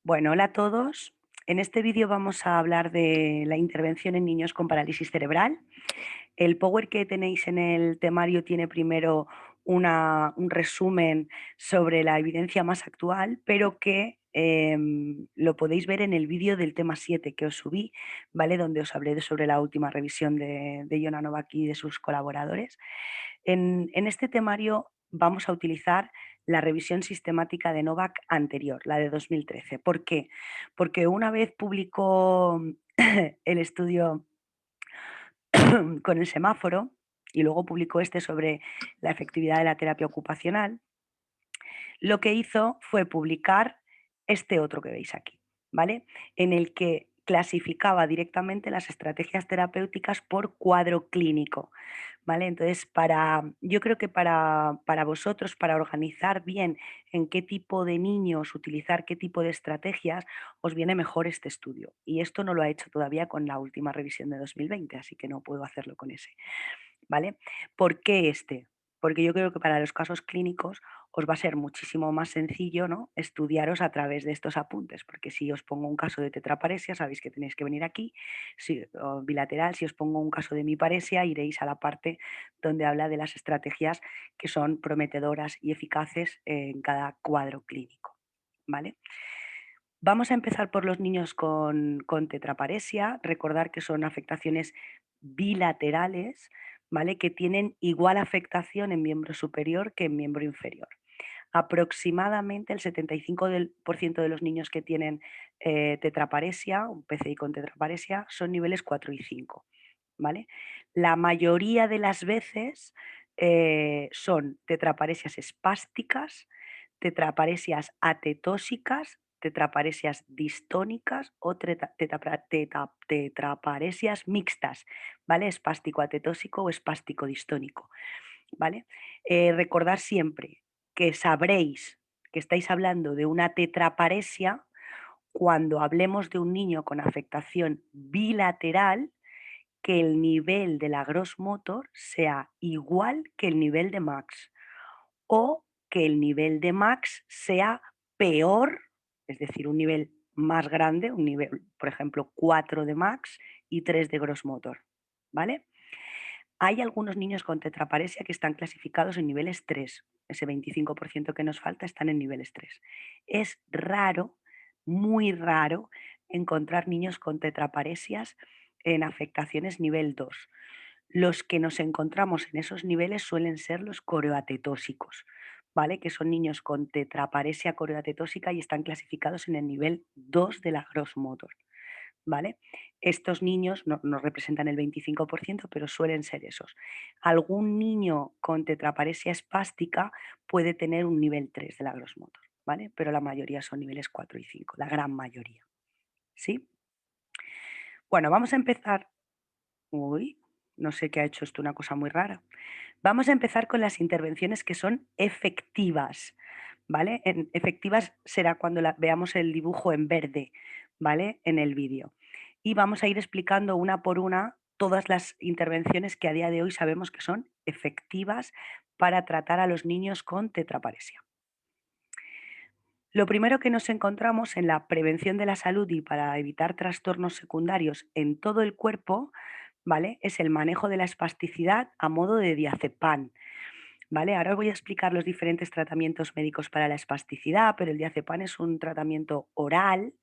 Bueno, hola a todos. En este vídeo vamos a hablar de la intervención en niños con parálisis cerebral. El Power que tenéis en el temario tiene primero un resumen sobre la evidencia más actual, pero que lo podéis ver en el vídeo del tema 7 que os subí, ¿vale? Donde os hablé sobre la última revisión de Yona Novak y de sus colaboradores. En este temario vamos a utilizar la revisión sistemática de Novak anterior, la de 2013. ¿Por qué? Porque una vez publicó el estudio con el semáforo y luego publicó este sobre la efectividad de la terapia ocupacional, lo que hizo fue publicar este otro que veis aquí, ¿vale? En el que clasificaba directamente las estrategias terapéuticas por cuadro clínico, ¿vale? Entonces, yo creo que para vosotros, para organizar bien en qué tipo de niños utilizar qué tipo de estrategias, os viene mejor este estudio. Y esto no lo ha hecho todavía con la última revisión de 2020, así que no puedo hacerlo con ese. ¿Vale? ¿Por qué este? Porque yo creo que para los casos clínicos os va a ser muchísimo más sencillo, ¿no?, estudiaros a través de estos apuntes, porque si os pongo un caso de tetraparesia, sabéis que tenéis que venir aquí, o bilateral, si os pongo un caso de miparesia, iréis a la parte donde habla de las estrategias que son prometedoras y eficaces en cada cuadro clínico, ¿vale? Vamos a empezar por los niños con tetraparesia. Recordar que son afectaciones bilaterales, ¿vale? Que tienen igual afectación en miembro superior que en miembro inferior. Aproximadamente el 75% de los niños que tienen tetraparesia, un PCI con tetraparesia, son niveles 4 y 5. ¿Vale? La mayoría de las veces son tetraparesias espásticas, tetraparesias atetóxicas, tetraparesias distónicas o tetraparesias mixtas, ¿vale? Espástico atetóxico o espástico distónico, ¿vale? Recordad siempre que sabréis que estáis hablando de una tetraparesia cuando hablemos de un niño con afectación bilateral, que el nivel de la gross motor sea igual que el nivel de max o que el nivel de max sea peor, es decir, un nivel más grande, un nivel, por ejemplo, 4 de max y 3 de gross motor, ¿vale? Hay algunos niños con tetraparesia que están clasificados en niveles 3. Ese 25% que nos falta están en niveles 3. Es raro, muy raro, encontrar niños con tetraparesias en afectaciones nivel 2. Los que nos encontramos en esos niveles suelen ser los coreoatetóxicos, ¿vale? Que son niños con tetraparesia coreoatetóxica y están clasificados en el nivel 2 de la gross motor. ¿Vale? Estos niños no representan el 25%, pero suelen ser esos. Algún niño con tetraparesia espástica puede tener un nivel 3 de la gross motor, ¿vale? Pero la mayoría son niveles 4 y 5, la gran mayoría, ¿sí? Bueno, vamos a empezar. Uy, no sé qué ha hecho esto, una cosa muy rara. Vamos a empezar con las intervenciones que son efectivas, ¿vale? Efectivas será cuando veamos el dibujo en verde, ¿vale? En el vídeo. Y vamos a ir explicando una por una todas las intervenciones que a día de hoy sabemos que son efectivas para tratar a los niños con tetraparesia. Lo primero que nos encontramos en la prevención de la salud y para evitar trastornos secundarios en todo el cuerpo, ¿vale?, es el manejo de la espasticidad a modo de diazepam. ¿Vale? Ahora os voy a explicar los diferentes tratamientos médicos para la espasticidad, pero el diazepam es un tratamiento oral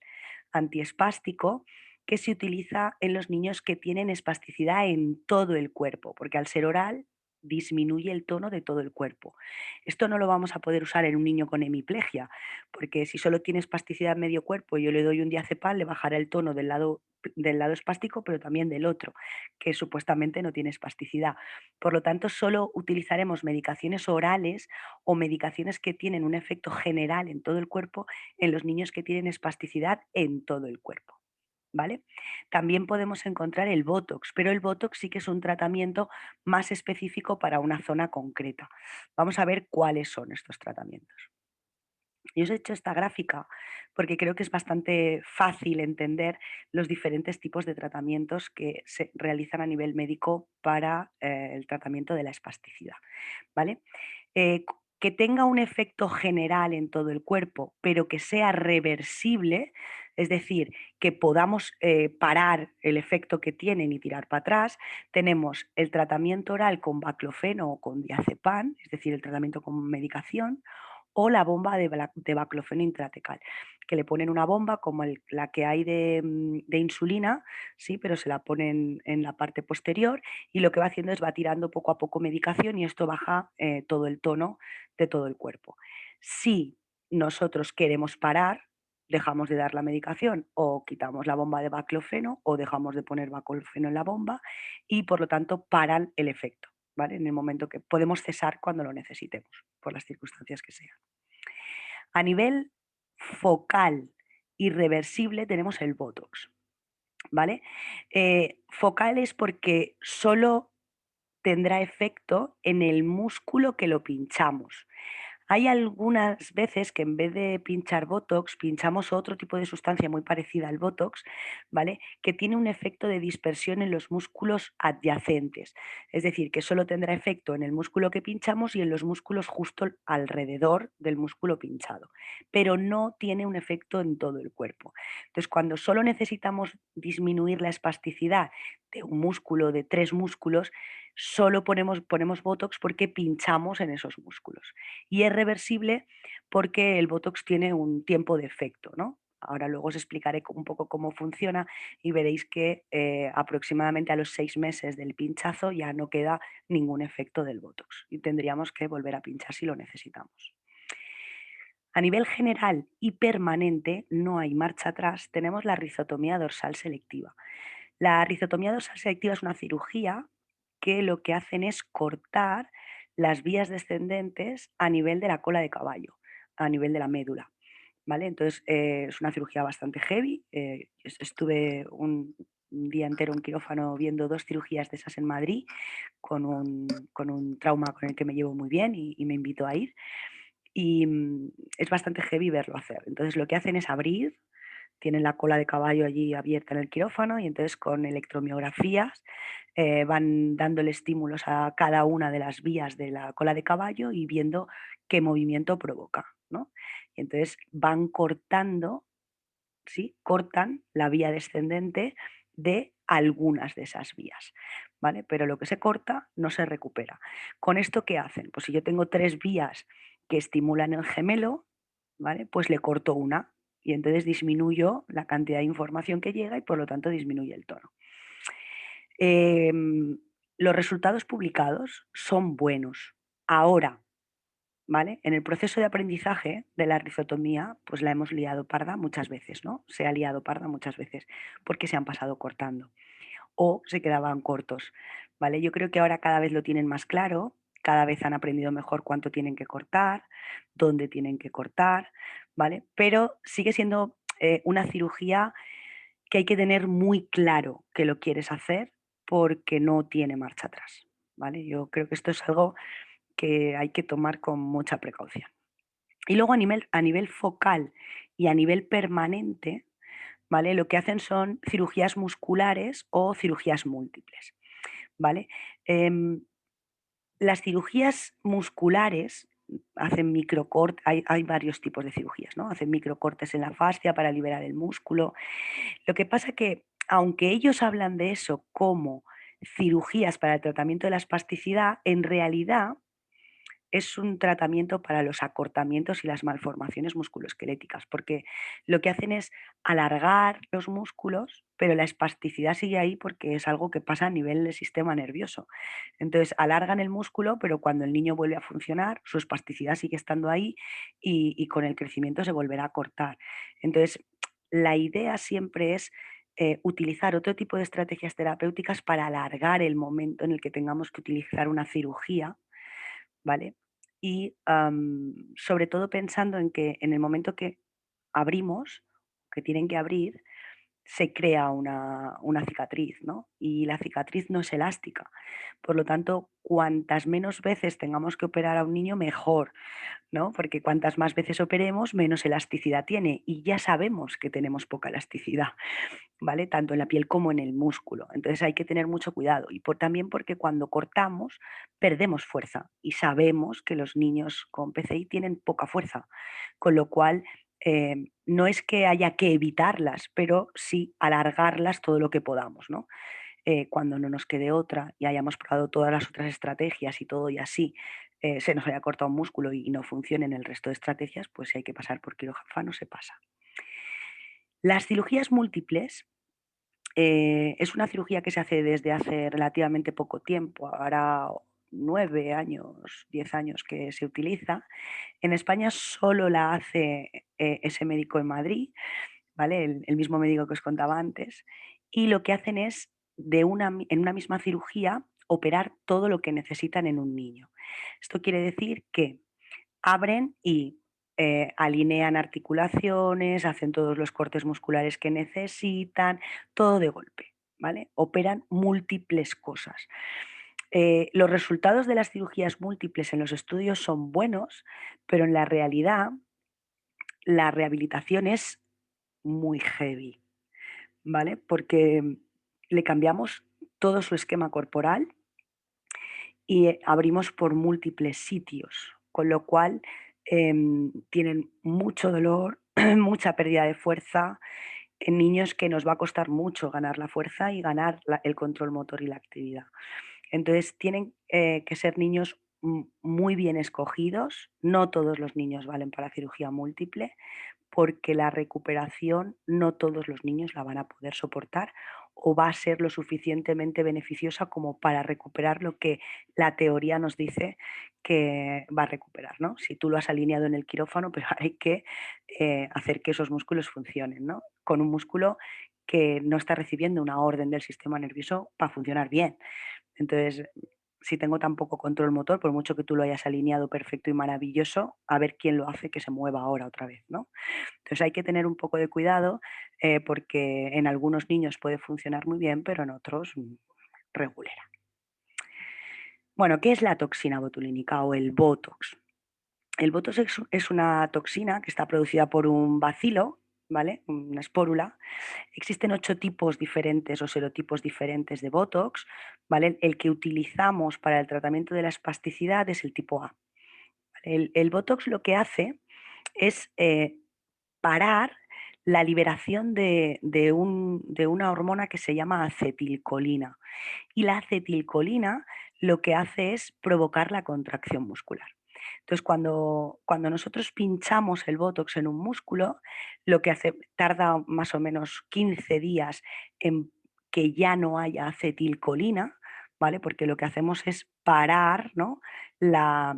antiespástico que se utiliza en los niños que tienen espasticidad en todo el cuerpo, porque al ser oral disminuye el tono de todo el cuerpo. Esto no lo vamos a poder usar en un niño con hemiplegia, porque si solo tiene espasticidad en medio cuerpo y yo le doy un diazepam, le bajará el tono del lado espástico, pero también del otro, que supuestamente no tiene espasticidad. Por lo tanto, solo utilizaremos medicaciones orales o medicaciones que tienen un efecto general en todo el cuerpo en los niños que tienen espasticidad en todo el cuerpo. ¿Vale? También podemos encontrar el Botox, pero el Botox sí que es un tratamiento más específico para una zona concreta. Vamos a ver cuáles son estos tratamientos. Y os he hecho esta gráfica porque creo que es bastante fácil entender los diferentes tipos de tratamientos que se realizan a nivel médico para el tratamiento de la espasticidad. ¿Vale? Que tenga un efecto general en todo el cuerpo, pero que sea reversible, es decir, que podamos parar el efecto que tienen y tirar para atrás, tenemos el tratamiento oral con baclofeno o con diazepam, es decir, el tratamiento con medicación, o la bomba de baclofeno intratecal, que le ponen una bomba como la que hay de insulina, sí, pero se la ponen en la parte posterior y lo que va haciendo es va tirando poco a poco medicación y esto baja todo el tono de todo el cuerpo. Si nosotros queremos parar, dejamos de dar la medicación o quitamos la bomba de baclofeno o dejamos de poner baclofeno en la bomba y por lo tanto paran el efecto, ¿vale? En el momento que podemos cesar cuando lo necesitemos, por las circunstancias que sean. A nivel focal irreversible tenemos el Botox, ¿vale? Focal es porque solo tendrá efecto en el músculo que lo pinchamos. Hay algunas veces que en vez de pinchar Botox, pinchamos otro tipo de sustancia muy parecida al Botox, ¿vale? Que tiene un efecto de dispersión en los músculos adyacentes. Es decir, que solo tendrá efecto en el músculo que pinchamos y en los músculos justo alrededor del músculo pinchado, pero no tiene un efecto en todo el cuerpo. Entonces, cuando solo necesitamos disminuir la espasticidad de un músculo, de tres músculos, solo ponemos Botox porque pinchamos en esos músculos. Y es reversible porque el Botox tiene un tiempo de efecto, ¿no? Ahora luego os explicaré un poco cómo funciona y veréis que aproximadamente a los 6 meses del pinchazo ya no queda ningún efecto del Botox y tendríamos que volver a pinchar si lo necesitamos. A nivel general y permanente, no hay marcha atrás, tenemos la rizotomía dorsal selectiva. La rizotomía dorsal selectiva es una cirugía que lo que hacen es cortar las vías descendentes a nivel de la cola de caballo, a nivel de la médula. ¿Vale? Entonces es una cirugía bastante heavy. Estuve un día entero en quirófano viendo 2 cirugías de esas en Madrid con un trauma con el que me llevo muy bien y me invitó a ir. Y es bastante heavy verlo hacer. Entonces lo que hacen es abrir, tienen la cola de caballo allí abierta en el quirófano y entonces con electromiografías van dándole estímulos a cada una de las vías de la cola de caballo y viendo qué movimiento provoca, ¿no? Y entonces van cortando, ¿sí? Cortan la vía descendente de algunas de esas vías, ¿vale? Pero lo que se corta no se recupera. ¿Con esto qué hacen? Pues si yo tengo 3 vías que estimulan el gemelo, ¿vale? Pues le corto una y entonces disminuyo la cantidad de información que llega y por lo tanto disminuye el tono. Los resultados publicados son buenos. Ahora, ¿vale? En el proceso de aprendizaje de la rizotomía, pues la hemos liado parda muchas veces, ¿no? Se ha liado parda muchas veces porque se han pasado cortando o se quedaban cortos, ¿vale? Yo creo que ahora cada vez lo tienen más claro, cada vez han aprendido mejor cuánto tienen que cortar, dónde tienen que cortar, ¿vale? Pero sigue siendo una cirugía que hay que tener muy claro que lo quieres hacer porque no tiene marcha atrás, ¿vale? Yo creo que esto es algo que hay que tomar con mucha precaución. Y luego a nivel focal y a nivel permanente, ¿vale? Lo que hacen son cirugías musculares o cirugías múltiples, ¿vale? Em, las cirugías musculares hacen microcortes, hay varios tipos de cirugías, ¿no? Hacen microcortes en la fascia para liberar el músculo. Lo que pasa que, aunque ellos hablan de eso como cirugías para el tratamiento de la espasticidad, en realidad es un tratamiento para los acortamientos y las malformaciones musculoesqueléticas, porque lo que hacen es alargar los músculos, pero la espasticidad sigue ahí porque es algo que pasa a nivel del sistema nervioso. Entonces, alargan el músculo, pero cuando el niño vuelve a funcionar, su espasticidad sigue estando ahí y con el crecimiento se volverá a cortar. Entonces, la idea siempre es utilizar otro tipo de estrategias terapéuticas para alargar el momento en el que tengamos que utilizar una cirugía, ¿vale? Y sobre todo pensando en que en el momento que abrimos, que tienen que abrir, se crea una cicatriz, ¿no? Y la cicatriz no es elástica. Por lo tanto, cuantas menos veces tengamos que operar a un niño, mejor, ¿no? Porque cuantas más veces operemos, menos elasticidad tiene. Y ya sabemos que tenemos poca elasticidad, ¿vale? Tanto en la piel como en el músculo. Entonces hay que tener mucho cuidado. Y también porque cuando cortamos, perdemos fuerza. Y sabemos que los niños con PCI tienen poca fuerza. Con lo cual, no es que haya que evitarlas, pero sí alargarlas todo lo que podamos, ¿no? Cuando no nos quede otra y hayamos probado todas las otras estrategias y todo y así se nos haya cortado un músculo y no funcionen el resto de estrategias, pues si hay que pasar por quirófano se pasa. Las cirugías múltiples es una cirugía que se hace desde hace relativamente poco tiempo, ahora 9 años, 10 años que se utiliza. En España solo la hace ese médico en Madrid, ¿vale? El mismo médico que os contaba antes, y lo que hacen es en una misma cirugía operar todo lo que necesitan en un niño. Esto quiere decir que abren y alinean articulaciones, hacen todos los cortes musculares que necesitan, todo de golpe, ¿vale? Operan múltiples cosas. Los resultados de las cirugías múltiples en los estudios son buenos, pero en la realidad la rehabilitación es muy heavy, ¿vale? Porque le cambiamos todo su esquema corporal y abrimos por múltiples sitios, con lo cual tienen mucho dolor, mucha pérdida de fuerza en niños que nos va a costar mucho ganar la fuerza y ganar el control motor y la actividad. Entonces tienen que ser niños muy bien escogidos, no todos los niños valen para cirugía múltiple, porque la recuperación no todos los niños la van a poder soportar o va a ser lo suficientemente beneficiosa como para recuperar lo que la teoría nos dice que va a recuperar, ¿no? Si tú lo has alineado en el quirófano, pero hay que hacer que esos músculos funcionen, ¿no? Con un músculo que no está recibiendo una orden del sistema nervioso para funcionar bien. Entonces, si tengo tan poco control motor, por mucho que tú lo hayas alineado perfecto y maravilloso, a ver quién lo hace que se mueva ahora otra vez, ¿no? Entonces hay que tener un poco de cuidado porque en algunos niños puede funcionar muy bien, pero en otros regulera. Bueno, ¿qué es la toxina botulínica o el Botox? El Botox es una toxina que está producida por un bacilo, ¿vale? Una espórula. Existen 8 tipos diferentes o serotipos diferentes de Botox, ¿vale? El que utilizamos para el tratamiento de la espasticidad es el tipo A. El Botox lo que hace es parar la liberación de una hormona que se llama acetilcolina. Y la acetilcolina lo que hace es provocar la contracción muscular. Entonces, cuando nosotros pinchamos el Botox en un músculo, lo que hace, tarda más o menos 15 días en que ya no haya acetilcolina, ¿vale? Porque lo que hacemos es parar, ¿no? La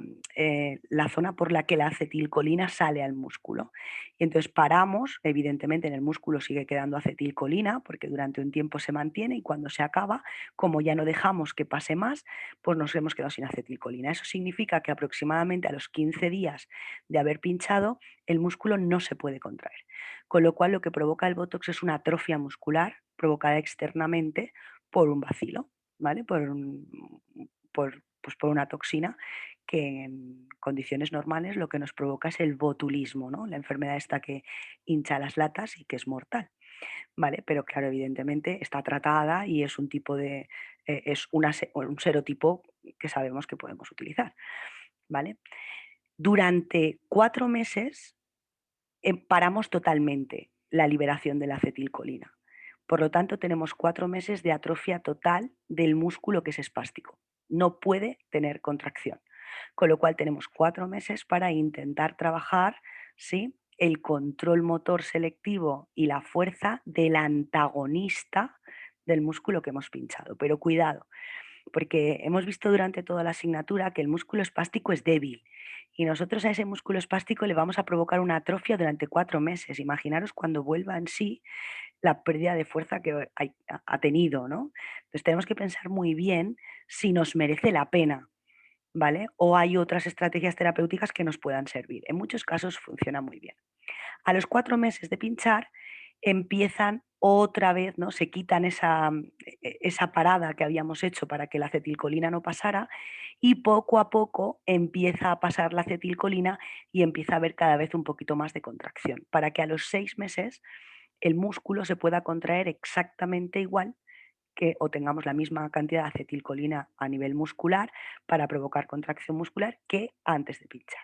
zona por la que la acetilcolina sale al músculo. Y entonces paramos, evidentemente en el músculo sigue quedando acetilcolina porque durante un tiempo se mantiene y cuando se acaba, como ya no dejamos que pase más, pues nos hemos quedado sin acetilcolina. Eso significa que aproximadamente a los 15 días de haber pinchado, el músculo no se puede contraer. Con lo cual lo que provoca el Botox es una atrofia muscular provocada externamente por un bacilo, ¿vale? Pues por una toxina que en condiciones normales lo que nos provoca es el botulismo, ¿no? La enfermedad esta que hincha las latas y que es mortal. ¿Vale? Pero claro, evidentemente está tratada y es un tipo de, es un serotipo que sabemos que podemos utilizar, ¿vale? Durante 4 meses paramos totalmente la liberación de la acetilcolina. Por lo tanto, tenemos 4 meses de atrofia total del músculo que es espástico. No puede tener contracción. Con lo cual tenemos 4 meses para intentar trabajar, ¿sí? El control motor selectivo y la fuerza del antagonista del músculo que hemos pinchado. Pero cuidado, porque hemos visto durante toda la asignatura que el músculo espástico es débil y nosotros a ese músculo espástico le vamos a provocar una atrofia durante 4 meses. Imaginaros cuando vuelva en sí la pérdida de fuerza que ha tenido, ¿no? Entonces tenemos que pensar muy bien si nos merece la pena, ¿vale? O hay otras estrategias terapéuticas que nos puedan servir. En muchos casos funciona muy bien. A los 4 meses de pinchar, empiezan otra vez, ¿no? Se quitan esa parada que habíamos hecho para que la acetilcolina no pasara y poco a poco empieza a pasar la acetilcolina y empieza a haber cada vez un poquito más de contracción, para que a los 6 meses el músculo se pueda contraer exactamente igual que o tengamos la misma cantidad de acetilcolina a nivel muscular para provocar contracción muscular que antes de pinchar.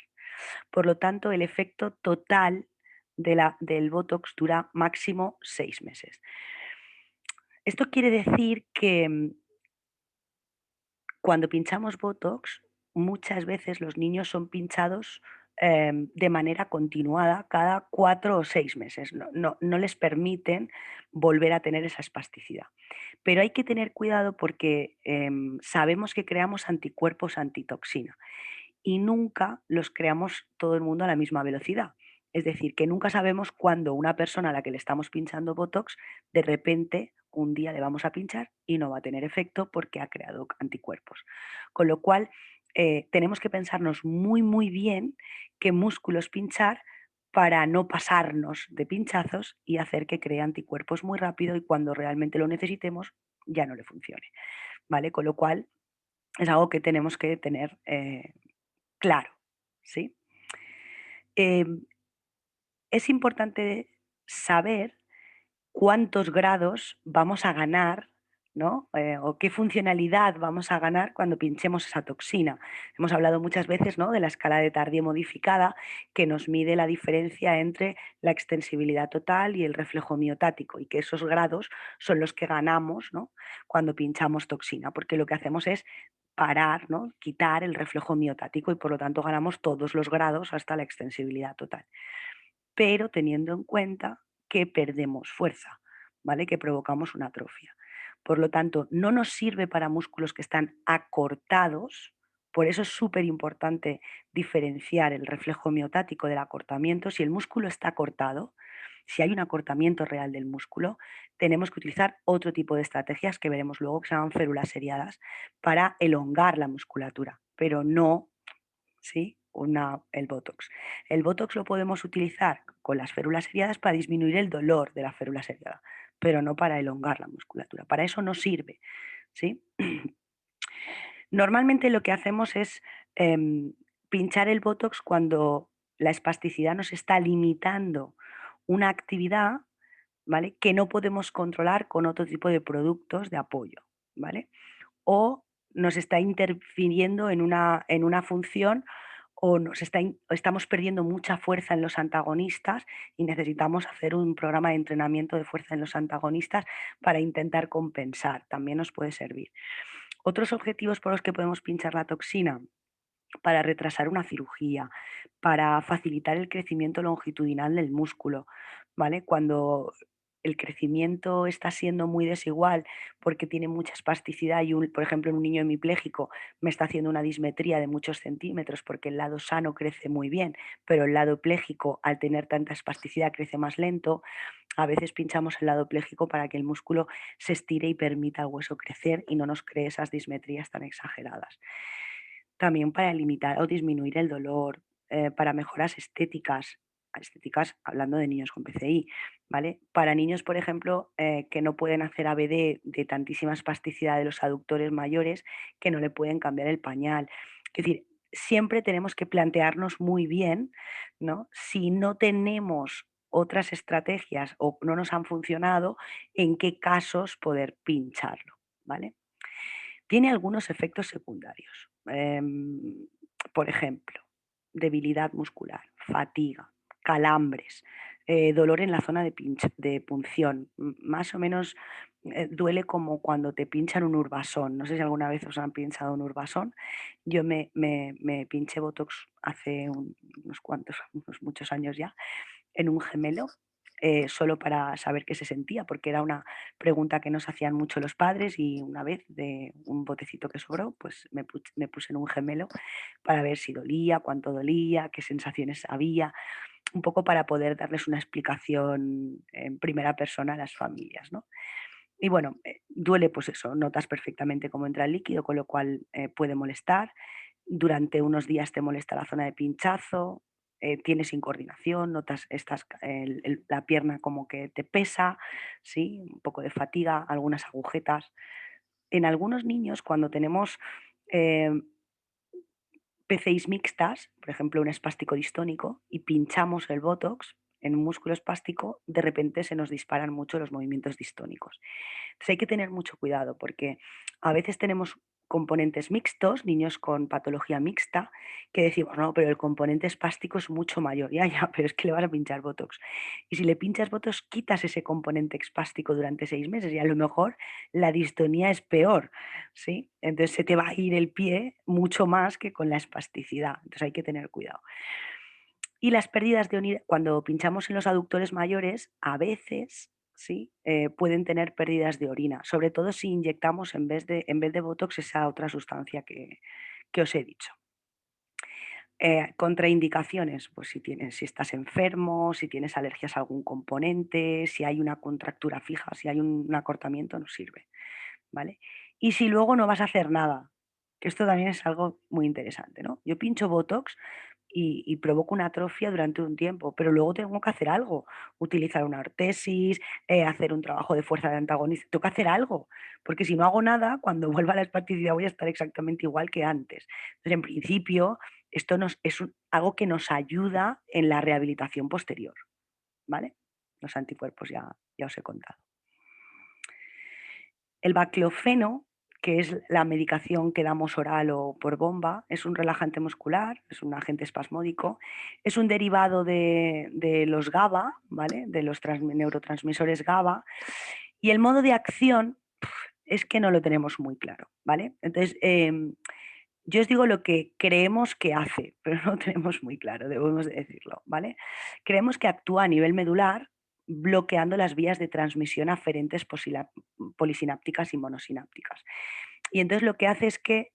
Por lo tanto, el efecto total del Botox dura máximo 6 meses. Esto quiere decir que cuando pinchamos Botox, muchas veces los niños son pinchados de manera continuada cada 4 o 6 meses. No les permiten volver a tener esa espasticidad. Pero hay que tener cuidado porque sabemos que creamos anticuerpos antitoxina y nunca los creamos todo el mundo a la misma velocidad. Es decir, que nunca sabemos cuándo una persona a la que le estamos pinchando Botox, de repente un día le vamos a pinchar y no va a tener efecto porque ha creado anticuerpos. Con lo cual, tenemos que pensarnos muy, muy bien qué músculos pinchar para no pasarnos de pinchazos y hacer que cree anticuerpos muy rápido y cuando realmente lo necesitemos ya no le funcione. ¿Vale? Con lo cual, es algo que tenemos que tener claro, ¿sí? Em, es importante saber cuántos grados vamos a ganar, ¿no? O qué funcionalidad vamos a ganar cuando pinchemos esa toxina. Hemos hablado muchas veces, ¿no?, de la escala de Tardieu modificada, que nos mide la diferencia entre la extensibilidad total y el reflejo miotático, y que esos grados son los que ganamos, ¿no?, cuando pinchamos toxina, porque lo que hacemos es parar, ¿no?, quitar el reflejo miotático y por lo tanto ganamos todos los grados hasta la extensibilidad total. Pero teniendo en cuenta que perdemos fuerza, ¿vale? Que provocamos una atrofia. Por lo tanto, no nos sirve para músculos que están acortados, por eso es súper importante diferenciar el reflejo miotático del acortamiento. Si el músculo está cortado, si hay un acortamiento real del músculo, tenemos que utilizar otro tipo de estrategias que veremos luego que se llaman férulas seriadas para elongar la musculatura, pero no, ¿sí?, el Botox. El Botox lo podemos utilizar con las férulas seriadas para disminuir el dolor de la férula seriada, pero no para elongar la musculatura. Para eso no sirve, ¿sí? Normalmente lo que hacemos es pinchar el Botox cuando la espasticidad nos está limitando una actividad, ¿vale?, que no podemos controlar con otro tipo de productos de apoyo, ¿vale? O nos está interfiriendo en una función o o estamos perdiendo mucha fuerza en los antagonistas y necesitamos hacer un programa de entrenamiento de fuerza en los antagonistas para intentar compensar. También nos puede servir. Otros objetivos por los que podemos pinchar la toxina: para retrasar una cirugía, para facilitar el crecimiento longitudinal del músculo, ¿vale? Cuando el crecimiento está siendo muy desigual porque tiene mucha espasticidad y, por ejemplo, en un niño hemipléjico me está haciendo una dismetría de muchos centímetros porque el lado sano crece muy bien, pero el lado pléjico, al tener tanta espasticidad, crece más lento. A veces pinchamos el lado pléjico para que el músculo se estire y permita al hueso crecer y no nos cree esas dismetrías tan exageradas. También para limitar o disminuir el dolor, para mejoras estéticas hablando de niños con PCI, ¿vale? Para niños, por ejemplo, que no pueden hacer ABD de tantísima espasticidad de los aductores mayores, que no le pueden cambiar el pañal. Es decir, siempre tenemos que plantearnos muy bien, ¿no?, si no tenemos otras estrategias o no nos han funcionado, en qué casos poder pincharlo, ¿vale? Tiene algunos efectos secundarios. Por ejemplo, debilidad muscular, fatiga, calambres, dolor en la zona de punción. Más o menos duele como cuando te pinchan un urbasón. No sé si alguna vez os han pinchado un urbasón. Yo me pinché Botox hace unos muchos años ya, en un gemelo, solo para saber qué se sentía, porque era una pregunta que nos hacían mucho los padres y una vez de un botecito que sobró, pues me puse en un gemelo para ver si dolía, cuánto dolía, qué sensaciones había, un poco para poder darles una explicación en primera persona a las familias, ¿no? Y bueno, duele, pues eso, notas perfectamente cómo entra el líquido, con lo cual puede molestar. Durante unos días te molesta la zona de pinchazo, tienes incoordinación, notas la pierna como que te pesa, ¿sí? Un poco de fatiga, algunas agujetas. En algunos niños, cuando tenemos eh, PCIs mixtas, por ejemplo, un espástico distónico, y pinchamos el Botox en un músculo espástico, de repente se nos disparan mucho los movimientos distónicos. Entonces hay que tener mucho cuidado porque a veces tenemos componentes mixtos, niños con patología mixta, que decimos, no, pero el componente espástico es mucho mayor. Ya, ya, pero es que le vas a pinchar Botox. Y si le pinchas Botox, quitas ese componente espástico durante 6 meses y a lo mejor la distonía es peor, ¿sí? Entonces se te va a ir el pie mucho más que con la espasticidad. Entonces hay que tener cuidado. Y las pérdidas de unidad, cuando pinchamos en los aductores mayores, a veces sí, pueden tener pérdidas de orina, sobre todo si inyectamos en vez de Botox esa otra sustancia que os he dicho. Contraindicaciones, pues si estás enfermo, si tienes alergias a algún componente, si hay una contractura fija, si hay un acortamiento, no sirve, ¿vale? Y si luego no vas a hacer nada, que esto también es algo muy interesante, ¿no? Yo pincho Botox y provoco una atrofia durante un tiempo, pero luego tengo que hacer algo, utilizar una ortesis, hacer un trabajo de fuerza de antagonismo, tengo que hacer algo, porque si no hago nada, cuando vuelva a la espasticidad voy a estar exactamente igual que antes. Entonces, en principio, esto algo que nos ayuda en la rehabilitación posterior, ¿vale? Los anticuerpos ya os he contado. El baclofeno, que es la medicación que damos oral o por bomba, es un relajante muscular, es un agente espasmódico, es un derivado de los GABA, ¿vale? De los neurotransmisores GABA, y el modo de acción es que no lo tenemos muy claro, ¿vale? Entonces, yo os digo lo que creemos que hace, pero no lo tenemos muy claro, debemos de decirlo, ¿vale? Creemos que actúa a nivel medular bloqueando las vías de transmisión aferentes polisinápticas y monosinápticas. Y entonces lo que hace es que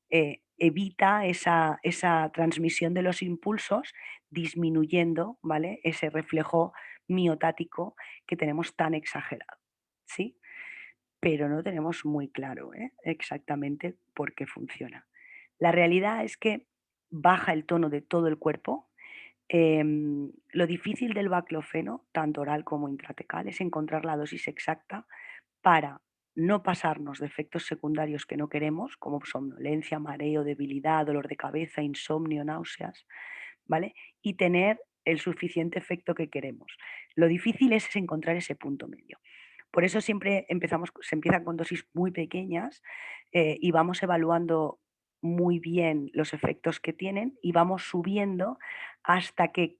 evita esa transmisión de los impulsos, disminuyendo, ¿vale? Ese reflejo miotático que tenemos tan exagerado, ¿sí? Pero no tenemos muy claro, exactamente por qué funciona. La realidad es que baja el tono de todo el cuerpo. Lo difícil del baclofeno, tanto oral como intratecal, es encontrar la dosis exacta para no pasarnos de efectos secundarios que no queremos, como somnolencia, mareo, debilidad, dolor de cabeza, insomnio, náuseas, ¿vale? Y tener el suficiente efecto que queremos. Lo difícil es encontrar ese punto medio. Por eso siempre se empieza con dosis muy pequeñas y vamos evaluando muy bien los efectos que tienen y vamos subiendo hasta que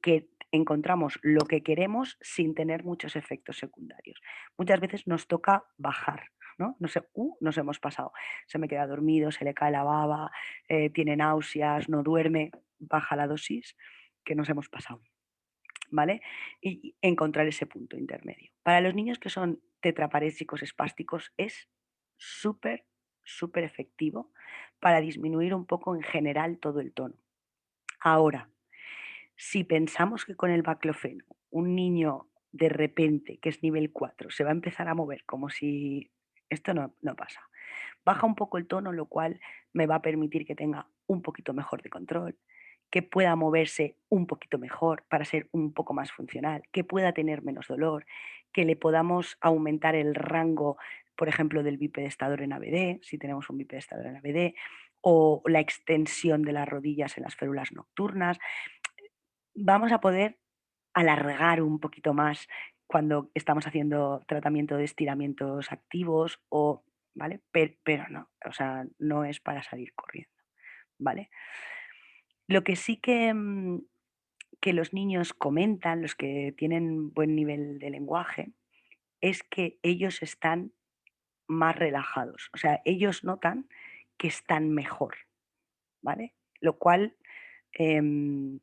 encontramos lo que queremos sin tener muchos efectos secundarios. Muchas veces nos toca bajar, ¿no? No sé, nos hemos pasado. Se me queda dormido, se le cae la baba, tiene náuseas, no duerme, baja la dosis que nos hemos pasado. ¿Vale? Y encontrar ese punto intermedio. Para los niños que son tetraparésicos espásticos es súper, súper efectivo para disminuir un poco en general todo el tono. Ahora, si pensamos que con el baclofeno un niño de repente, que es nivel 4 se va a empezar a mover como si esto no pasa. Baja un poco el tono, lo cual me va a permitir que tenga un poquito mejor de control, que pueda moverse un poquito mejor para ser un poco más funcional, que pueda tener menos dolor, que le podamos aumentar el rango, por ejemplo, del bipedestador en ABD, si tenemos un bipedestador en ABD, o la extensión de las rodillas en las férulas nocturnas. Vamos a poder alargar un poquito más cuando estamos haciendo tratamiento de estiramientos activos o, ¿vale? Pero no, o sea, no es para salir corriendo, ¿vale? Lo que sí que los niños comentan, los que tienen buen nivel de lenguaje, es que ellos están más relajados. O sea, ellos notan que están mejor, ¿vale? Lo cual em,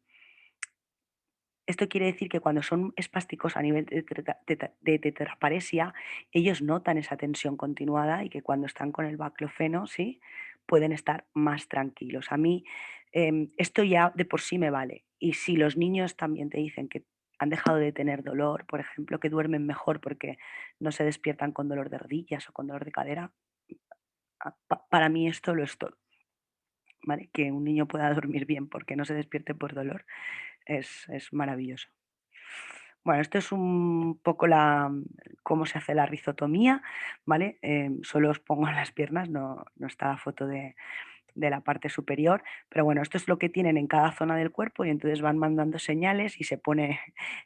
esto quiere decir que cuando son espásticos a nivel de tetraparesia, ellos notan esa tensión continuada y que cuando están con el baclofeno, ¿sí? Pueden estar más tranquilos. A mí esto ya de por sí me vale. Y si los niños también te dicen que han dejado de tener dolor, por ejemplo, que duermen mejor porque no se despiertan con dolor de rodillas o con dolor de cadera, para mí esto lo es todo. ¿Vale? Que un niño pueda dormir bien porque no se despierte por dolor es maravilloso. Bueno, esto es un poco cómo se hace la rizotomía, ¿vale? Solo os pongo las piernas, no está la foto de la parte superior, pero bueno, esto es lo que tienen en cada zona del cuerpo y entonces van mandando señales y se pone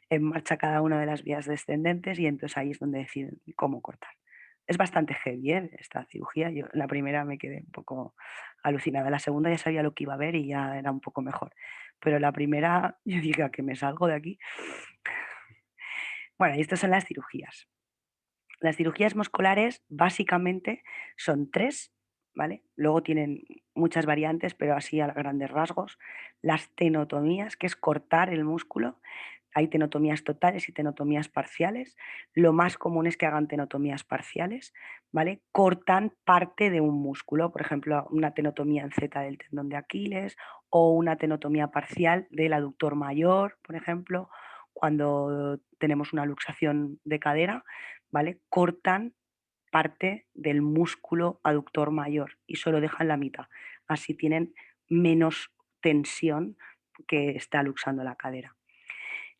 en marcha cada una de las vías descendentes y entonces ahí es donde deciden cómo cortar. Es bastante heavy, esta cirugía. Yo la primera me quedé un poco alucinada, la segunda ya sabía lo que iba a ver y ya era un poco mejor, pero la primera yo dije: "¿A que me salgo de aquí?". Bueno, y estas son las cirugías. Las cirugías musculares básicamente son 3, ¿vale? Luego tienen muchas variantes, pero así a grandes rasgos. Las tenotomías, que es cortar el músculo. Hay tenotomías totales y tenotomías parciales. Lo más común es que hagan tenotomías parciales, ¿vale? Cortan parte de un músculo, por ejemplo, una tenotomía en Z del tendón de Aquiles o una tenotomía parcial del aductor mayor, por ejemplo, cuando tenemos una luxación de cadera, ¿vale? Cortan parte del músculo aductor mayor y solo dejan la mitad. Así tienen menos tensión que está luxando la cadera.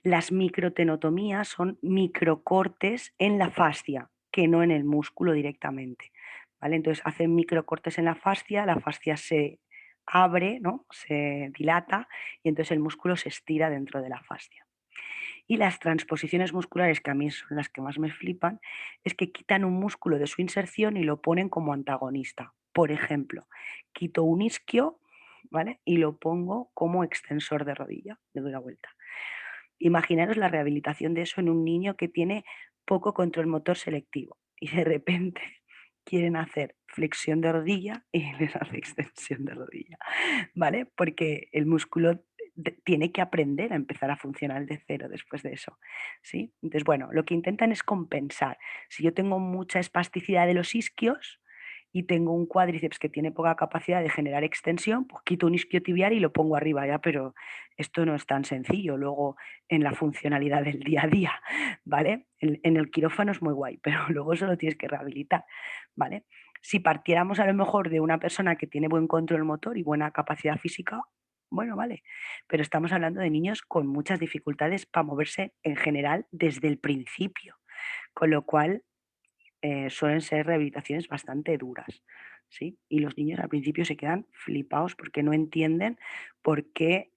Las microtenotomías son microcortes en la fascia, que no en el músculo directamente, ¿vale? Entonces hacen microcortes en la fascia se abre, ¿no? Se dilata y entonces el músculo se estira dentro de la fascia. Y las transposiciones musculares, que a mí son las que más me flipan, es que quitan un músculo de su inserción y lo ponen como antagonista. Por ejemplo, quito un isquio, ¿vale? Y lo pongo como extensor de rodilla, le doy la vuelta. Imaginaros la rehabilitación de eso en un niño que tiene poco control motor selectivo y de repente quieren hacer flexión de rodilla y les hace extensión de rodilla, ¿vale? Porque el músculo tiene que aprender a empezar a funcionar de cero después de eso, ¿sí? Entonces, bueno, lo que intentan es compensar. Si yo tengo mucha espasticidad de los isquios y tengo un cuádriceps que tiene poca capacidad de generar extensión, pues quito un isquiotibial y lo pongo arriba ya, pero esto no es tan sencillo luego en la funcionalidad del día a día, ¿vale? En el quirófano es muy guay, pero luego eso lo tienes que rehabilitar, ¿vale? Si partiéramos a lo mejor de una persona que tiene buen control motor y buena capacidad física, bueno, vale, pero estamos hablando de niños con muchas dificultades para moverse en general desde el principio, con lo cual suelen ser rehabilitaciones bastante duras, ¿sí? Y los niños al principio se quedan flipados porque no entienden por qué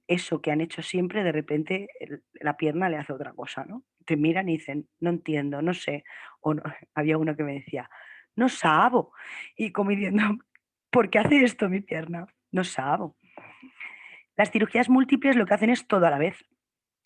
eso que han hecho siempre de repente la pierna le hace otra cosa, ¿no? Te miran y dicen, no entiendo, no sé. O no- había uno que me decía, no sabo. Y como diciendo, ¿por qué hace esto mi pierna? No sabo. Las cirugías múltiples lo que hacen es todo a la vez.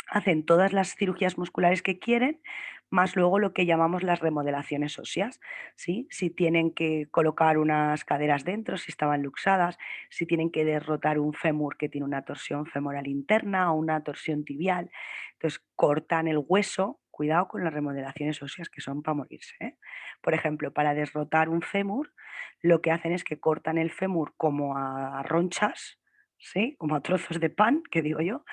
Hacen todas las cirugías musculares que quieren, más luego lo que llamamos las remodelaciones óseas, ¿sí? Si tienen que colocar unas caderas dentro, si estaban luxadas, si tienen que derrotar un fémur que tiene una torsión femoral interna o una torsión tibial. Entonces cortan el hueso, cuidado con las remodelaciones óseas que son para morirse, ¿eh? Por ejemplo, para derrotar un fémur, lo que hacen es que cortan el fémur como a ronchas, ¿sí? Como a trozos de pan, que digo yo,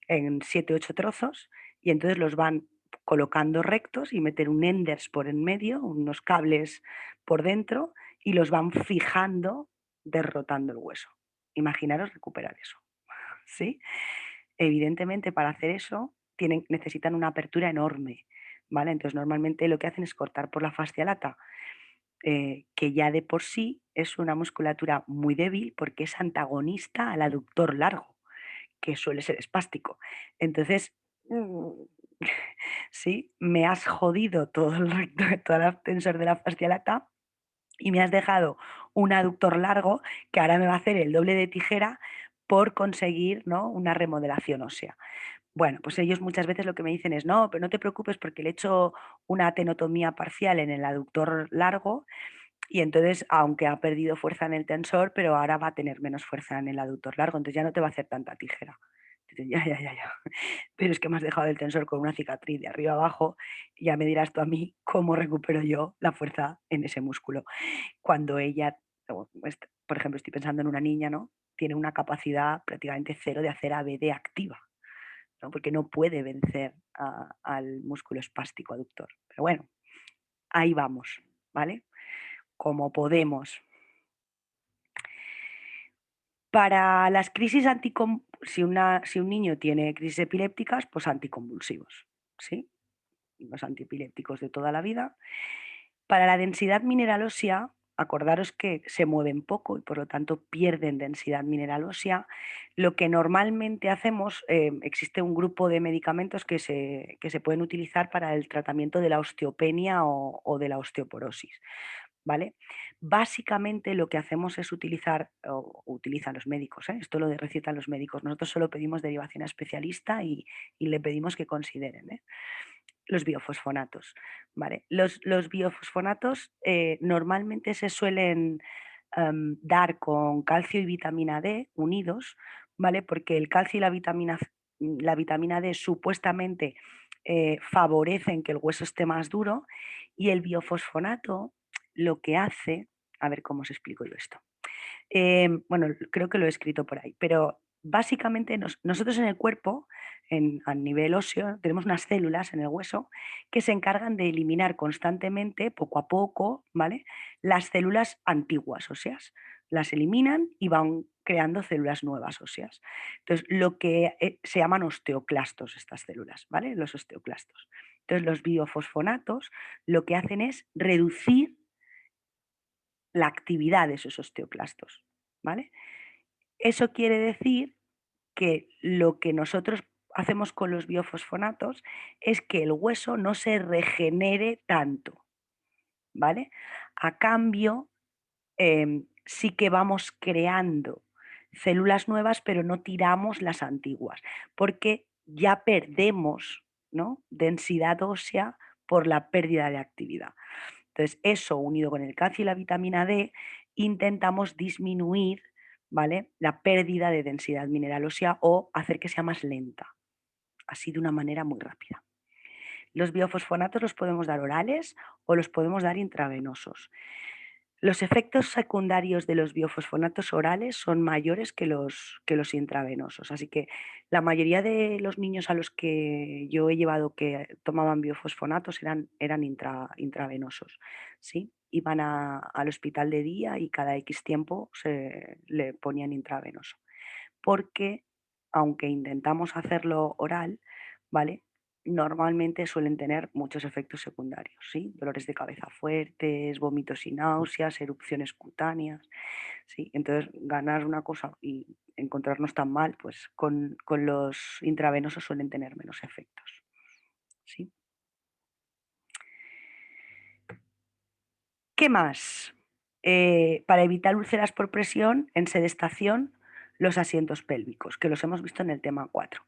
en 7 8 trozos y entonces los van colocando rectos y meter un enders por en medio, unos cables por dentro y los van fijando derrotando el hueso. Imaginaros recuperar eso, ¿sí? Evidentemente para hacer eso necesitan una apertura enorme, ¿vale? Entonces normalmente lo que hacen es cortar por la fascia lata, que ya de por sí es una musculatura muy débil porque es antagonista al aductor largo que suele ser espástico. Entonces, sí, me has jodido todo el recto, todo el tensor de la fascia lata y me has dejado un aductor largo que ahora me va a hacer el doble de tijera por conseguir, ¿no?, una remodelación ósea. Bueno, pues ellos muchas veces lo que me dicen es: "No, pero no te preocupes porque le he hecho una tenotomía parcial en el aductor largo y entonces, aunque ha perdido fuerza en el tensor, pero ahora va a tener menos fuerza en el aductor largo, entonces ya no te va a hacer tanta tijera". Dices: "Ya, ya, ya, ya, pero es que me has dejado el tensor con una cicatriz de arriba abajo, y ya me dirás tú a mí cómo recupero yo la fuerza en ese músculo". Cuando ella, por ejemplo, estoy pensando en una niña, ¿no? Tiene una capacidad prácticamente cero de hacer ABD activa, ¿no? Porque no puede vencer al músculo espástico aductor. Pero bueno, ahí vamos, ¿vale? Como podemos. Para las crisis si un niño tiene crisis epilépticas, pues anticonvulsivos, ¿sí? Los antiepilépticos de toda la vida. Para la densidad mineral ósea, acordaros que se mueven poco y por lo tanto pierden densidad mineral ósea. Lo que normalmente hacemos, existe un grupo de medicamentos que se pueden utilizar para el tratamiento de la osteopenia o de la osteoporosis. ¿Vale? Básicamente lo que hacemos es utilizar, o utilizan los médicos, ¿eh? Esto lo recetan los médicos, nosotros solo pedimos derivación a especialista y le pedimos que consideren, ¿eh? Los biofosfonatos, ¿vale? Los biofosfonatos normalmente se suelen dar con calcio y vitamina D unidos, ¿vale? Porque el calcio y la vitamina D supuestamente favorecen que el hueso esté más duro y el biofosfonato lo que hace, a ver cómo os explico yo esto. Bueno, creo que lo he escrito por ahí, pero básicamente nosotros en el cuerpo, a nivel óseo, tenemos unas células en el hueso que se encargan de eliminar constantemente, poco a poco, ¿vale? Las células antiguas óseas. Las eliminan y van creando células nuevas óseas. Entonces, lo que se llaman osteoclastos estas células, ¿vale? Los osteoclastos. Entonces, los biofosfonatos lo que hacen es reducir la actividad de esos osteoclastos, ¿vale? Eso quiere decir que lo que nosotros hacemos con los biofosfonatos es que el hueso no se regenere tanto, ¿vale? A cambio, sí que vamos creando células nuevas, pero no tiramos las antiguas, porque ya perdemos, ¿no?, densidad ósea por la pérdida de actividad. Entonces, eso unido con el calcio y la vitamina D, intentamos disminuir, ¿vale?, la pérdida de densidad mineral ósea o hacer que sea más lenta, así de una manera muy rápida. Los biofosfonatos los podemos dar orales o los podemos dar intravenosos. Los efectos secundarios de los biofosfonatos orales son mayores que los intravenosos, así que la mayoría de los niños a los que yo he llevado que tomaban biofosfonatos eran intravenosos, ¿sí? Iban al hospital de día y cada X tiempo se le ponían intravenoso, porque aunque intentamos hacerlo oral, ¿vale? Normalmente suelen tener muchos efectos secundarios, ¿sí? Dolores de cabeza fuertes, vómitos y náuseas, erupciones cutáneas, ¿sí? Entonces, ganar una cosa y encontrarnos tan mal, pues con los intravenosos suelen tener menos efectos, ¿sí? ¿Qué más? Para evitar úlceras por presión, en sedestación, los asientos pélvicos, que los hemos visto en el tema 4.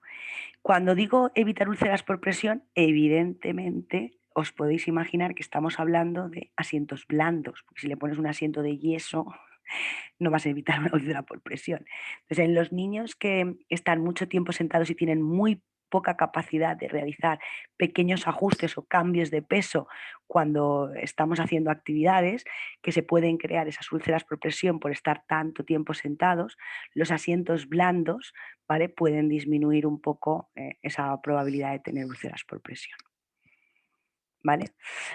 Cuando digo evitar úlceras por presión, evidentemente os podéis imaginar que estamos hablando de asientos blandos, porque si le pones un asiento de yeso no vas a evitar una úlcera por presión. Entonces, en los niños que están mucho tiempo sentados y tienen muy poca capacidad de realizar pequeños ajustes o cambios de peso cuando estamos haciendo actividades, que se pueden crear esas úlceras por presión por estar tanto tiempo sentados, los asientos blandos, ¿vale?, pueden disminuir un poco esa probabilidad de tener úlceras por presión, ¿vale?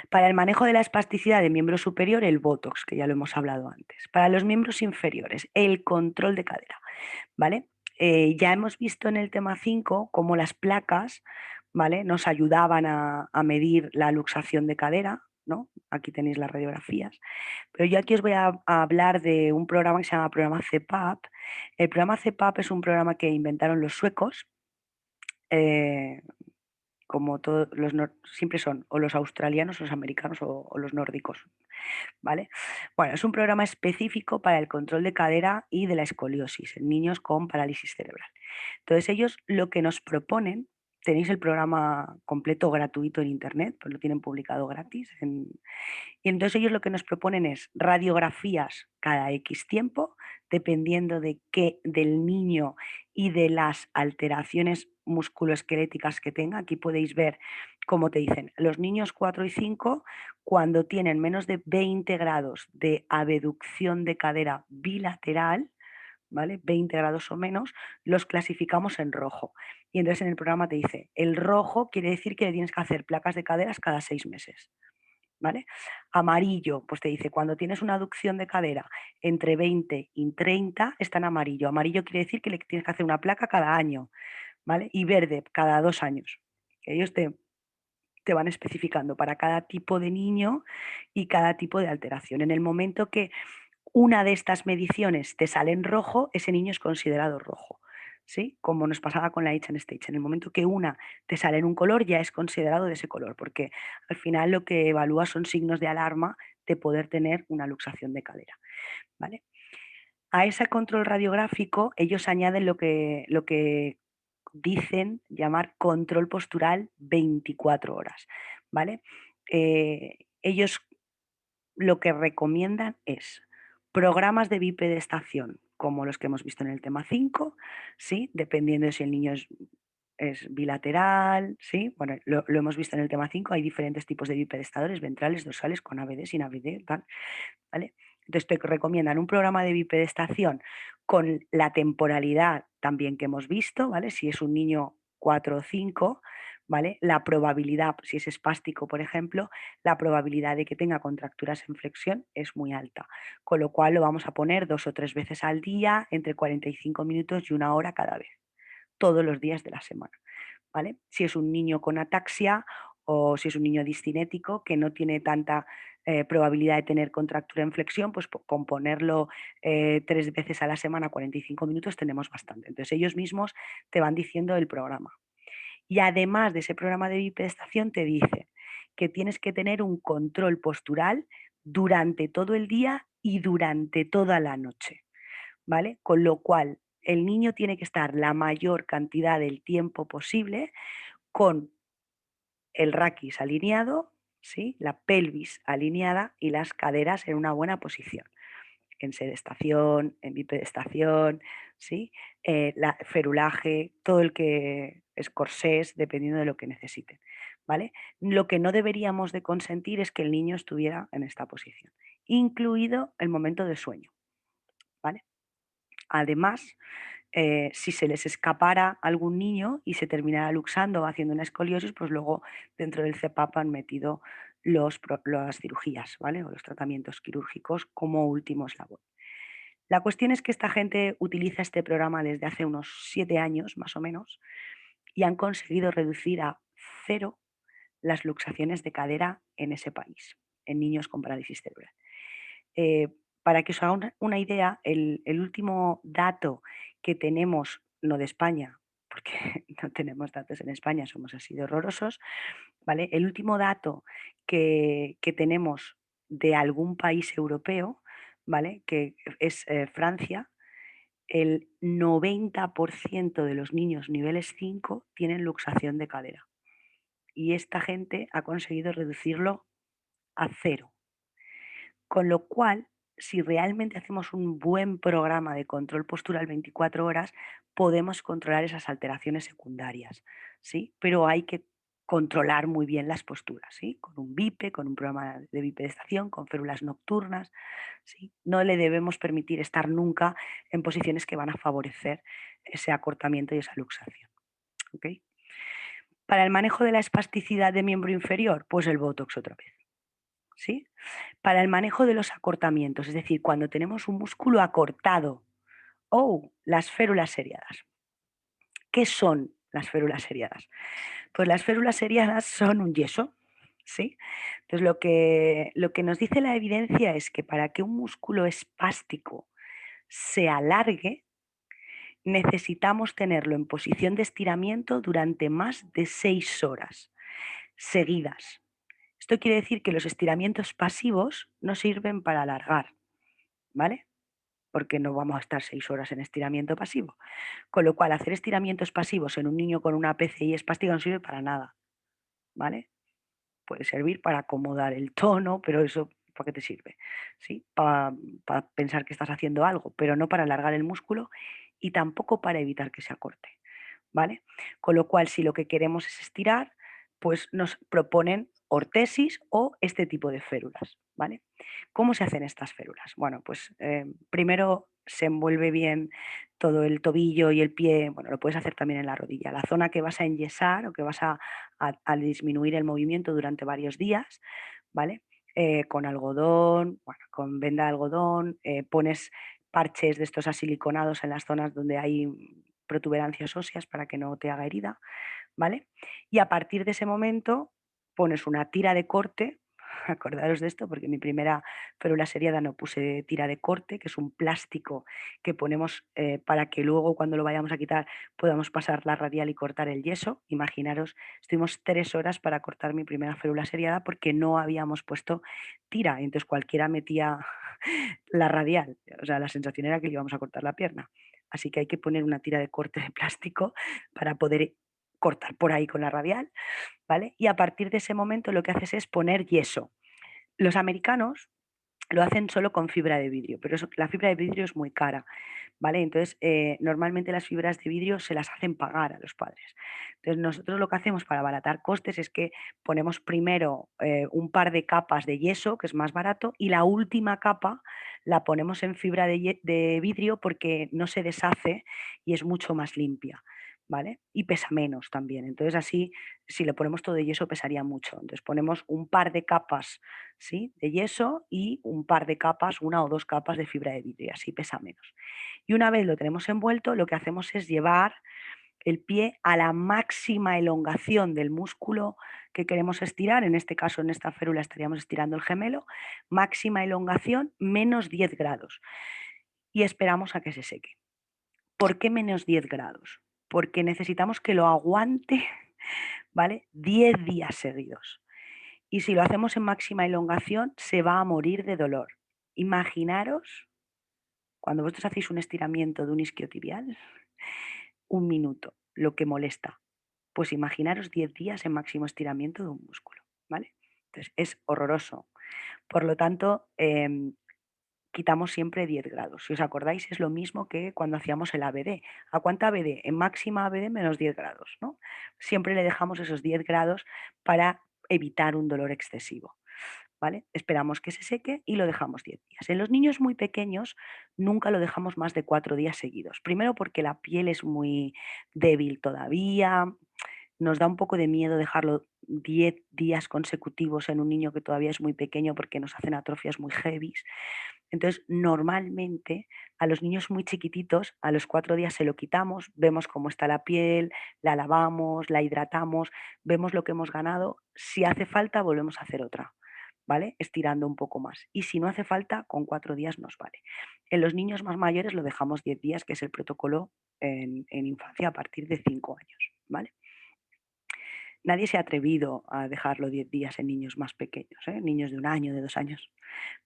Para el manejo de la espasticidad de miembro superior, el Botox, que ya lo hemos hablado antes. Para los miembros inferiores, el control de cadera, ¿vale? Ya hemos visto en el tema 5 cómo las placas, ¿vale?, nos ayudaban a medir la luxación de cadera, ¿no? Aquí tenéis las radiografías. Pero yo aquí os voy a hablar de un programa que se llama programa CEPAP. El programa CEPAP es un programa que inventaron los suecos, eh, como todos siempre son o los australianos, los americanos o los nórdicos, ¿vale? Bueno, es un programa específico para el control de cadera y de la escoliosis en niños con parálisis cerebral. Entonces ellos lo que nos proponen, tenéis el programa completo gratuito en internet, pues lo tienen publicado gratis, y entonces ellos lo que nos proponen es radiografías cada X tiempo, dependiendo de qué del niño y de las alteraciones musculoesqueléticas que tenga. Aquí podéis ver cómo te dicen, los niños 4 y 5, cuando tienen menos de 20 grados de abducción de cadera bilateral, ¿vale?, 20 grados o menos, los clasificamos en rojo. Y entonces en el programa te dice, el rojo quiere decir que le tienes que hacer placas de caderas cada 6 meses. ¿vale? Amarillo, pues te dice, cuando tienes una aducción de cadera entre 20 y 30, está en amarillo. Amarillo quiere decir que le tienes que hacer una placa cada año, ¿vale? Y verde cada 2 años. Ellos te van especificando para cada tipo de niño y cada tipo de alteración. En el momento que una de estas mediciones te sale en rojo, ese niño es considerado rojo. ¿Sí? Como nos pasaba con la Age and Stage. En el momento que una te sale en un color, ya es considerado de ese color, porque al final lo que evalúa son signos de alarma de poder tener una luxación de cadera. ¿Vale? A ese control radiográfico ellos añaden lo que dicen llamar control postural 24 horas. ¿Vale? Ellos lo que recomiendan es programas de bipedestación, como los que hemos visto en el tema 5, ¿sí? Dependiendo de si el niño es bilateral, ¿sí? Bueno, lo hemos visto en el tema 5, hay diferentes tipos de bipedestadores, ventrales, dorsales, con ABD, sin ABD, tal, ¿vale? Entonces te recomiendan un programa de bipedestación con la temporalidad también que hemos visto, ¿vale? Si es un niño 4 o 5, ¿vale? La probabilidad, si es espástico, por ejemplo, la probabilidad de que tenga contracturas en flexión es muy alta, con lo cual lo vamos a poner 2 o 3 veces al día, entre 45 minutos y 1 hora cada vez, todos los días de la semana, ¿vale? Si es un niño con ataxia o si es un niño discinético que no tiene tanta probabilidad de tener contractura en flexión, pues con ponerlo 3 veces a la semana, 45 minutos, tenemos bastante. Entonces ellos mismos te van diciendo el programa. Y además de ese programa de bipedestación te dice que tienes que tener un control postural durante todo el día y durante toda la noche, ¿vale? Con lo cual el niño tiene que estar la mayor cantidad del tiempo posible con el raquis alineado, ¿sí? La pelvis alineada y las caderas en una buena posición, en sedestación, en bipedestación, ¿sí? Ferulaje, todo el que es corsés, dependiendo de lo que necesiten, ¿vale? Lo que no deberíamos de consentir es que el niño estuviera en esta posición, incluido el momento de sueño, ¿vale? Además, si se les escapara algún niño y se terminara luxando o haciendo una escoliosis, pues luego dentro del CEPAP han metido las cirugías, ¿vale? O los tratamientos quirúrgicos como último eslabón. La cuestión es que esta gente utiliza este programa desde hace unos 7 años, más o menos, y han conseguido reducir a cero las luxaciones de cadera en ese país, en niños con parálisis cerebral. Eh, para que os haga una idea, el último dato que tenemos, no de España, porque no tenemos datos en España, somos así de horrorosos, ¿vale? El último dato que tenemos de algún país europeo, ¿vale? Que es Francia, el 90% de los niños niveles 5 tienen luxación de cadera. Y esta gente ha conseguido reducirlo a cero. Con lo cual, si realmente hacemos un buen programa de control postural 24 horas, podemos controlar esas alteraciones secundarias, ¿sí? Pero hay que controlar muy bien las posturas, ¿sí? Con un bipe, con un programa de bipedestación, con férulas nocturnas, ¿sí? No le debemos permitir estar nunca en posiciones que van a favorecer ese acortamiento y esa luxación, ¿ok? Para el manejo de la espasticidad de miembro inferior, pues el Botox otra vez, ¿sí? Para el manejo de los acortamientos, es decir, cuando tenemos un músculo acortado o las férulas seriadas. ¿Qué son las férulas seriadas? Pues las férulas seriadas son un yeso, ¿sí? Entonces lo que nos dice la evidencia es que para que un músculo espástico se alargue, necesitamos tenerlo en posición de estiramiento durante más de 6 horas seguidas. Esto quiere decir que los estiramientos pasivos no sirven para alargar, ¿vale? Porque no vamos a estar 6 horas en estiramiento pasivo. Con lo cual, hacer estiramientos pasivos en un niño con una PCI espástica no sirve para nada, ¿vale? Puede servir para acomodar el tono, pero eso, ¿para qué te sirve? ¿Sí? Para pensar que estás haciendo algo, pero no para alargar el músculo y tampoco para evitar que se acorte, ¿vale? Con lo cual, si lo que queremos es estirar, pues nos proponen ortesis o este tipo de férulas, ¿vale? ¿Cómo se hacen estas férulas? Bueno, pues primero se envuelve bien todo el tobillo y el pie, bueno, lo puedes hacer también en la rodilla. La zona que vas a enyesar o que vas a disminuir el movimiento durante varios días, ¿vale? con algodón, bueno, con venda de algodón, pones parches de estos asiliconados en las zonas donde hay protuberancias óseas para que no te haga herida, ¿vale? Y a partir de ese momento pones una tira de corte, acordaros de esto, porque en mi primera férula seriada no puse tira de corte, que es un plástico que ponemos para que luego cuando lo vayamos a quitar podamos pasar la radial y cortar el yeso. Imaginaros, estuvimos 3 horas para cortar mi primera férula seriada porque no habíamos puesto tira, entonces cualquiera metía la radial, o sea, la sensación era que le íbamos a cortar la pierna. Así que hay que poner una tira de corte de plástico para poder cortar por ahí con la radial, ¿vale? Y a partir de ese momento lo que haces es poner yeso. Los americanos lo hacen solo con fibra de vidrio, pero la fibra de vidrio es muy cara, ¿vale? Entonces, normalmente las fibras de vidrio se las hacen pagar a los padres. Entonces, nosotros lo que hacemos para abaratar costes es que ponemos primero un par de capas de yeso, que es más barato, y la última capa la ponemos en fibra de vidrio porque no se deshace y es mucho más limpia. ¿Vale? Y pesa menos también. Entonces así, si le ponemos todo de yeso, pesaría mucho. Entonces ponemos un par de capas, ¿sí?, de yeso y un par de capas, una o dos capas de fibra de vidrio, y así pesa menos. Y una vez lo tenemos envuelto, lo que hacemos es llevar el pie a la máxima elongación del músculo que queremos estirar. En este caso, en esta férula estaríamos estirando el gemelo. Máxima elongación, menos 10 grados. Y esperamos a que se seque. ¿Por qué menos 10 grados? Porque necesitamos que lo aguante, ¿vale?, 10 días seguidos. Y si lo hacemos en máxima elongación, se va a morir de dolor. Imaginaros cuando vosotros hacéis un estiramiento de un isquiotibial, un minuto, lo que molesta. Pues imaginaros 10 días en máximo estiramiento de un músculo, ¿vale? Entonces es horroroso. Por lo tanto, quitamos siempre 10 grados. Si os acordáis, es lo mismo que cuando hacíamos el ABD. ¿A cuánta ABD? En máxima ABD menos 10 grados, ¿no? Siempre le dejamos esos 10 grados para evitar un dolor excesivo. ¿Vale? Esperamos que se seque y lo dejamos 10 días. En los niños muy pequeños nunca lo dejamos más de 4 días seguidos. Primero porque la piel es muy débil todavía, nos da un poco de miedo dejarlo 10 días consecutivos en un niño que todavía es muy pequeño porque nos hacen atrofias muy heavies. Entonces, normalmente a los niños muy chiquititos, a los 4 días se lo quitamos, vemos cómo está la piel, la lavamos, la hidratamos, vemos lo que hemos ganado. Si hace falta, volvemos a hacer otra, ¿vale? Estirando un poco más. Y si no hace falta, con 4 días nos vale. En los niños más mayores lo dejamos 10 días, que es el protocolo en infancia a partir de 5 años, ¿vale? Nadie se ha atrevido a dejarlo 10 días en niños más pequeños, ¿eh? Niños de 1 año, de 2 años.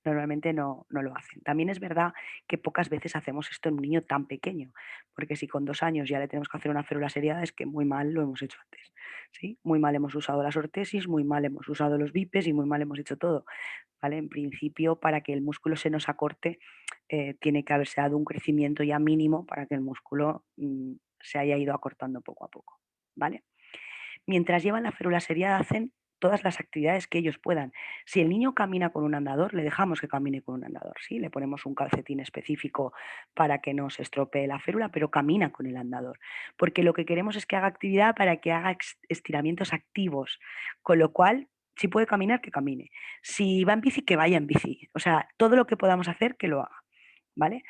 Normalmente no lo hacen. También es verdad que pocas veces hacemos esto en un niño tan pequeño, porque si con 2 años ya le tenemos que hacer una férula seriada, es que muy mal lo hemos hecho antes, ¿sí? Muy mal hemos usado las ortesis, muy mal hemos usado los bipes y muy mal hemos hecho todo, ¿vale? En principio, para que el músculo se nos acorte, tiene que haberse dado un crecimiento ya mínimo para que el músculo se haya ido acortando poco a poco, ¿vale? Mientras llevan la férula seriada hacen todas las actividades que ellos puedan. Si el niño camina con un andador, le dejamos que camine con un andador, ¿sí? Le ponemos un calcetín específico para que no se estropee la férula, pero camina con el andador, porque lo que queremos es que haga actividad para que haga estiramientos activos, con lo cual, si puede caminar, que camine. Si va en bici, que vaya en bici. O sea, todo lo que podamos hacer, que lo haga, ¿vale?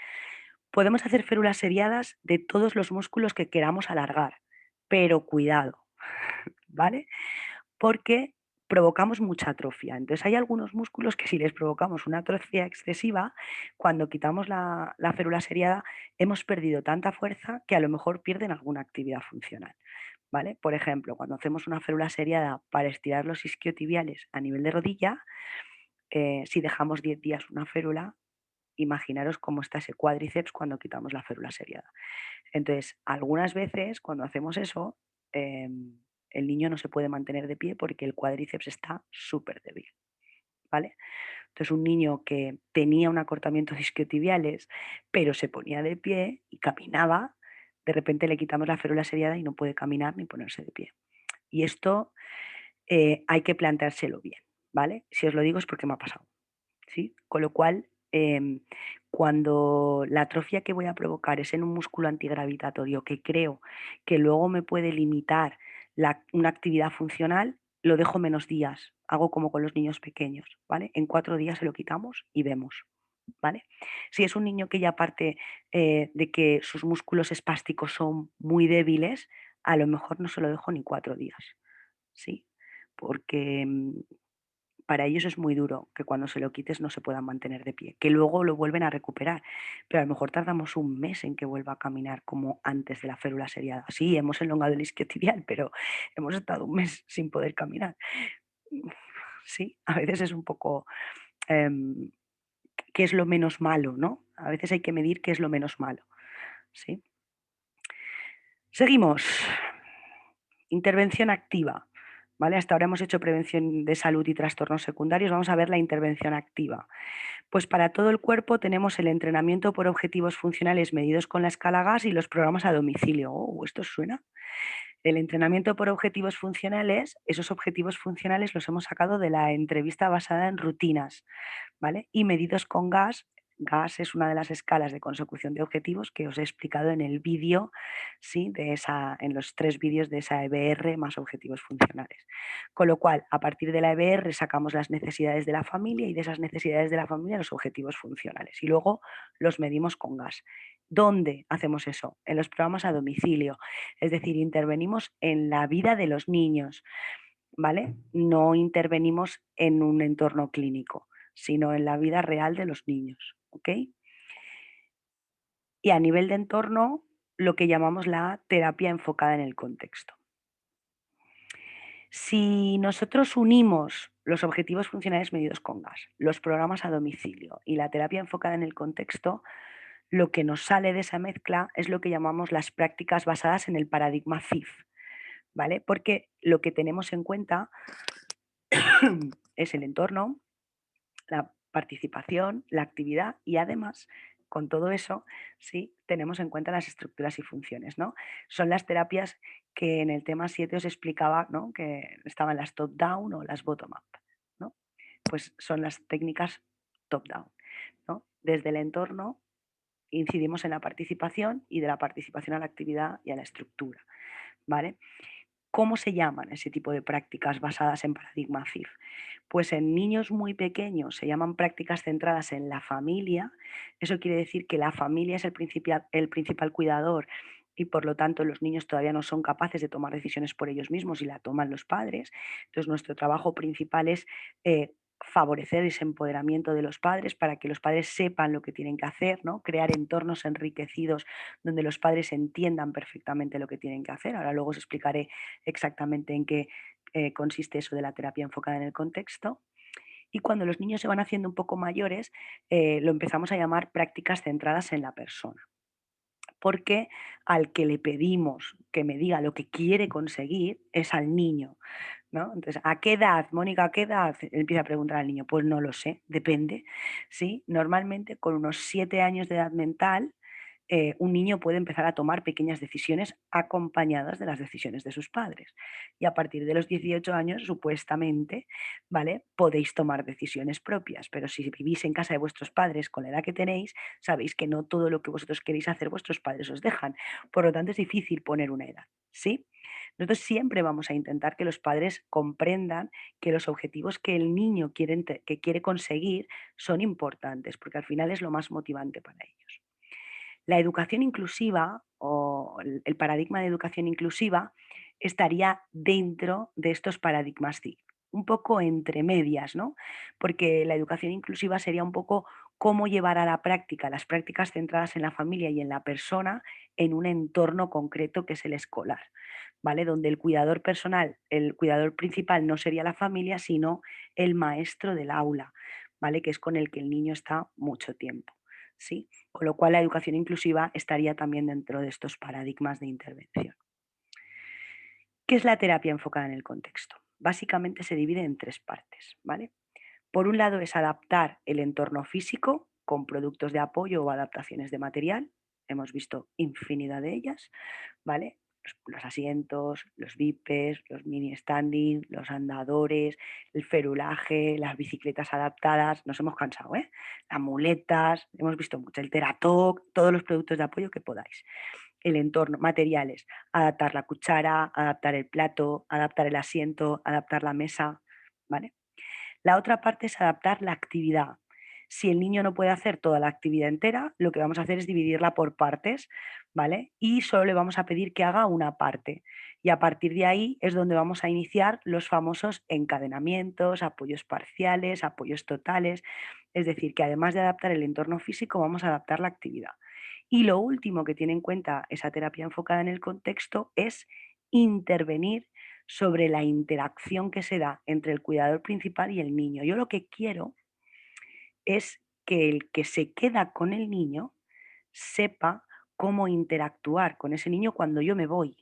Podemos hacer férulas seriadas de todos los músculos que queramos alargar, pero cuidado, ¿vale? Porque provocamos mucha atrofia. Entonces hay algunos músculos que si les provocamos una atrofia excesiva, cuando quitamos la férula seriada, hemos perdido tanta fuerza que a lo mejor pierden alguna actividad funcional, ¿vale? Por ejemplo, cuando hacemos una férula seriada para estirar los isquiotibiales a nivel de rodilla, si dejamos 10 días una férula, imaginaros cómo está ese cuádriceps cuando quitamos la férula seriada. Entonces, algunas veces cuando hacemos eso, el niño no se puede mantener de pie porque el cuádriceps está súper débil, ¿vale? Entonces, un niño que tenía un acortamiento de isquiotibiales, pero se ponía de pie y caminaba, de repente le quitamos la férula seriada y no puede caminar ni ponerse de pie. Y esto hay que planteárselo bien, ¿vale? Si os lo digo es porque me ha pasado. ¿Sí? Con lo cual, cuando la atrofia que voy a provocar es en un músculo antigravitatorio que creo que luego me puede limitar una actividad funcional, lo dejo menos días, hago como con los niños pequeños, ¿vale? En 4 días se lo quitamos y vemos, ¿vale? Si es un niño que ya parte de que sus músculos espásticos son muy débiles, a lo mejor no se lo dejo ni 4 días, ¿sí? Porque para ellos es muy duro que cuando se lo quites no se puedan mantener de pie, que luego lo vuelven a recuperar, pero a lo mejor tardamos un mes en que vuelva a caminar como antes de la férula seriada. Sí, hemos elongado el isquiotibial, pero hemos estado un mes sin poder caminar. Sí, a veces es un poco, em, qué es lo menos malo, ¿no? A veces hay que medir qué es lo menos malo, ¿sí? Seguimos. Intervención activa, ¿vale? Hasta ahora hemos hecho prevención de salud y trastornos secundarios, vamos a ver la intervención activa. Pues para todo el cuerpo tenemos el entrenamiento por objetivos funcionales medidos con la escala GAS y los programas a domicilio. Oh, ¿esto os suena? El entrenamiento por objetivos funcionales, esos objetivos funcionales los hemos sacado de la entrevista basada en rutinas, ¿vale? Y medidos con GAS. GAS es una de las escalas de consecución de objetivos que os he explicado en el vídeo, ¿sí? En los 3 vídeos de esa EBR más objetivos funcionales. Con lo cual, a partir de la EBR sacamos las necesidades de la familia y de esas necesidades de la familia los objetivos funcionales. Y luego los medimos con GAS. ¿Dónde hacemos eso? En los programas a domicilio. Es decir, intervenimos en la vida de los niños, ¿vale? No intervenimos en un entorno clínico, sino en la vida real de los niños, ¿ok? Y a nivel de entorno, lo que llamamos la terapia enfocada en el contexto. Si nosotros unimos los objetivos funcionales medidos con GAS, los programas a domicilio y la terapia enfocada en el contexto, lo que nos sale de esa mezcla es lo que llamamos las prácticas basadas en el paradigma CIF, ¿vale? Porque lo que tenemos en cuenta es el entorno, la participación, la actividad y además, con todo eso, sí, tenemos en cuenta las estructuras y funciones, ¿no? Son las terapias que en el tema 7 os explicaba, ¿no? Que estaban las top-down o las bottom-up, ¿no? Pues son las técnicas top-down, ¿no? Desde el entorno incidimos en la participación y de la participación a la actividad y a la estructura, ¿vale? ¿Cómo se llaman ese tipo de prácticas basadas en paradigma CIF? Pues en niños muy pequeños se llaman prácticas centradas en la familia. Eso quiere decir que la familia es el principal cuidador y por lo tanto los niños todavía no son capaces de tomar decisiones por ellos mismos y la toman los padres. Entonces nuestro trabajo principal es favorecer ese empoderamiento de los padres para que los padres sepan lo que tienen que hacer, ¿no? Crear entornos enriquecidos donde los padres entiendan perfectamente lo que tienen que hacer. Ahora luego os explicaré exactamente en qué consiste eso de la terapia enfocada en el contexto. Y cuando los niños se van haciendo un poco mayores, lo empezamos a llamar prácticas centradas en la persona. Porque al que le pedimos que me diga lo que quiere conseguir es al niño, ¿no? Entonces, ¿a qué edad, Mónica, a qué edad? Empieza a preguntar al niño. Pues no lo sé, depende. ¿Sí? Normalmente con unos 7 años de edad mental un niño puede empezar a tomar pequeñas decisiones acompañadas de las decisiones de sus padres. Y a partir de los 18 años, supuestamente, ¿vale? Podéis tomar decisiones propias, pero si vivís en casa de vuestros padres con la edad que tenéis, sabéis que no todo lo que vosotros queréis hacer vuestros padres os dejan. Por lo tanto, es difícil poner una edad, ¿sí? Nosotros siempre vamos a intentar que los padres comprendan que los objetivos que el niño que quiere conseguir son importantes, porque al final es lo más motivante para ellos. La educación inclusiva o el paradigma de educación inclusiva estaría dentro de estos paradigmas TIC, un poco entre medias, ¿no? Porque la educación inclusiva sería un poco cómo llevar a la práctica las prácticas centradas en la familia y en la persona en un entorno concreto que es el escolar, ¿vale? Donde el cuidador personal, el cuidador principal no sería la familia, sino el maestro del aula, ¿vale? Que es con el que el niño está mucho tiempo, ¿sí? Con lo cual la educación inclusiva estaría también dentro de estos paradigmas de intervención. ¿Qué es la terapia enfocada en el contexto? Básicamente se divide en 3 partes, ¿vale? Por un lado es adaptar el entorno físico con productos de apoyo o adaptaciones de material. Hemos visto infinidad de ellas, ¿vale? Los asientos, los vipes, los mini standing, los andadores, el ferulaje, las bicicletas adaptadas, nos hemos cansado, ¿eh? Las muletas, hemos visto mucho, el Teratoc, todos los productos de apoyo que podáis. el entorno, materiales, adaptar la cuchara, adaptar el plato, adaptar el asiento, adaptar la mesa, ¿vale? La otra parte es adaptar la actividad. Si el niño no puede hacer toda la actividad entera, lo que vamos a hacer es dividirla por partes, ¿vale? Y solo le vamos a pedir que haga una parte. Y a partir de ahí es donde vamos a iniciar los famosos encadenamientos, apoyos parciales, apoyos totales. Es decir, que además de adaptar el entorno físico, vamos a adaptar la actividad. Y lo último que tiene en cuenta esa terapia enfocada en el contexto es intervenir sobre la interacción que se da entre el cuidador principal y el niño. Yo lo que quiero es que el que se queda con el niño sepa cómo interactuar con ese niño cuando yo me voy,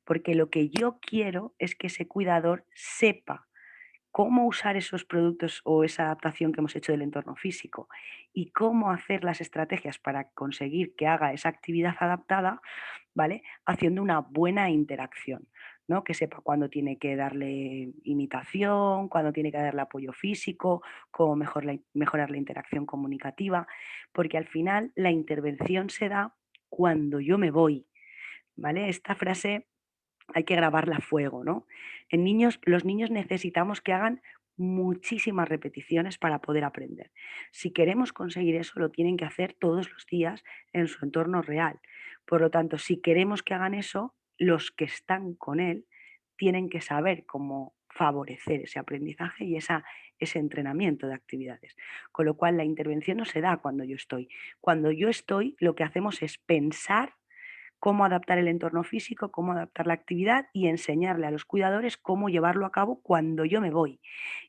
porque lo que yo quiero es que ese cuidador sepa cómo usar esos productos o esa adaptación que hemos hecho del entorno físico y cómo hacer las estrategias para conseguir que haga esa actividad adaptada, ¿vale? Haciendo una buena interacción, ¿no? Que sepa cuándo tiene que darle imitación, cuándo tiene que darle apoyo físico, cómo mejorar la interacción comunicativa, porque al final la intervención se da cuando yo me voy, ¿vale? Esta frase hay que grabarla a fuego, ¿no? En niños, los niños necesitamos que hagan muchísimas repeticiones para poder aprender. Si queremos conseguir eso, lo tienen que hacer todos los días en su entorno real. Por lo tanto, si queremos que hagan eso, los que están con él tienen que saber cómo favorecer ese aprendizaje y ese entrenamiento de actividades. Con lo cual, la intervención no se da cuando yo estoy. Cuando yo estoy, lo que hacemos es pensar cómo adaptar el entorno físico, cómo adaptar la actividad y enseñarle a los cuidadores cómo llevarlo a cabo cuando yo me voy.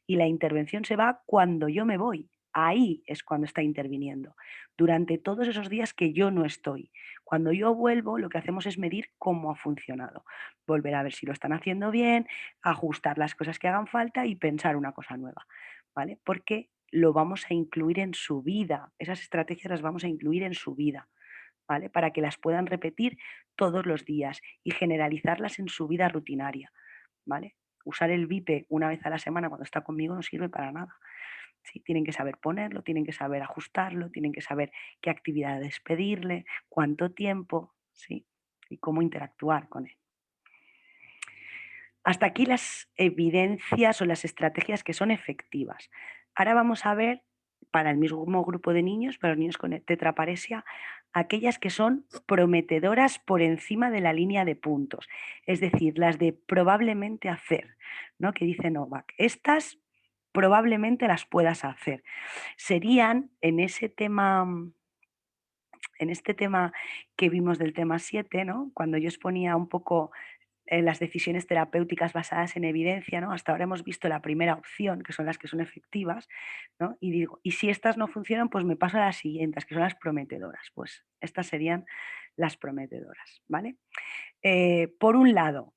Y la intervención se va cuando yo me voy. Ahí es cuando está interviniendo, durante todos esos días que yo no estoy. Cuando yo vuelvo, lo que hacemos es medir cómo ha funcionado, volver a ver si lo están haciendo bien, ajustar las cosas que hagan falta y pensar una cosa nueva, ¿vale? Porque lo vamos a incluir en su vida, esas estrategias las vamos a incluir en su vida. ¿Vale? Para que las puedan repetir todos los días y generalizarlas en su vida rutinaria, ¿vale? Usar el VIP una vez a la semana cuando está conmigo no sirve para nada. Sí, tienen que saber ponerlo, tienen que saber ajustarlo, tienen que saber qué actividades pedirle, cuánto tiempo, ¿sí? Y cómo interactuar con él. Hasta aquí las evidencias o las estrategias que son efectivas. Ahora vamos a ver, para el mismo grupo de niños, para los niños con tetraparesia, aquellas que son prometedoras por encima de la línea de puntos, es decir, las de probablemente hacer, ¿no? Que dice Novak. Estas probablemente las puedas hacer. Serían en este tema que vimos del tema 7, ¿no? Cuando yo exponía un poco las decisiones terapéuticas basadas en evidencia, ¿no? Hasta ahora hemos visto la primera opción, que son las que son efectivas, ¿no? Y digo, y si estas no funcionan, pues me paso a las siguientes, que son las prometedoras. Pues estas serían las prometedoras, ¿vale? Por un lado,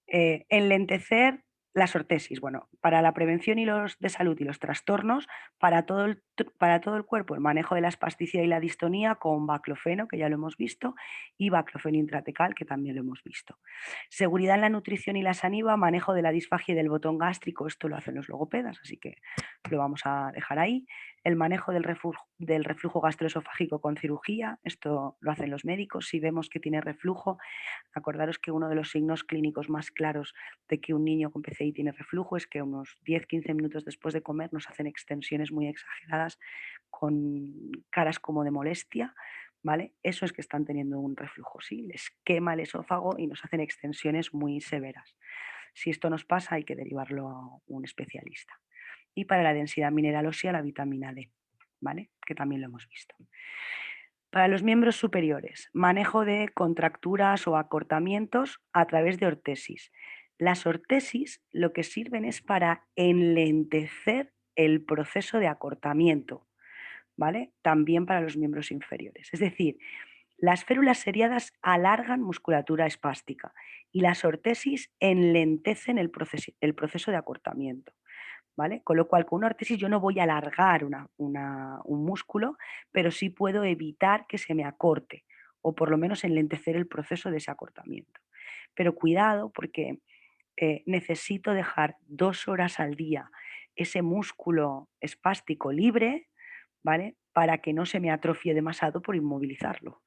enlentecer las ortesis. Bueno, para la prevención y los de salud y los trastornos, para todo el cuerpo, el manejo de la espasticidad y la distonía con baclofeno, que ya lo hemos visto, y baclofeno intratecal, que también lo hemos visto. Seguridad en la nutrición y la saniva, manejo de la disfagia y del botón gástrico, esto lo hacen los logopedas, así que lo vamos a dejar ahí. El manejo del reflujo gastroesofágico con cirugía, esto lo hacen los médicos. Si vemos que tiene reflujo, acordaros que uno de los signos clínicos más claros de que un niño con PCI tiene reflujo es que unos 10-15 minutos después de comer nos hacen extensiones muy exageradas con caras como de molestia, ¿vale? Eso es que están teniendo un reflujo, ¿sí? Les quema el esófago y nos hacen extensiones muy severas. Si esto nos pasa, hay que derivarlo a un especialista. Y para la densidad mineral ósea, la vitamina D, ¿vale? Que también lo hemos visto. Para los miembros superiores, manejo de contracturas o acortamientos a través de ortesis. Las ortesis lo que sirven es para enlentecer el proceso de acortamiento, ¿vale? También para los miembros inferiores. Es decir, las férulas seriadas alargan musculatura espástica y las ortesis enlentecen el proceso de acortamiento. ¿Vale? Con lo cual, con una ortesis yo no voy a alargar un músculo, pero sí puedo evitar que se me acorte o por lo menos enlentecer el proceso de ese acortamiento. Pero cuidado porque necesito dejar 2 horas al día ese músculo espástico libre, ¿vale? para que no se me atrofie demasiado por inmovilizarlo,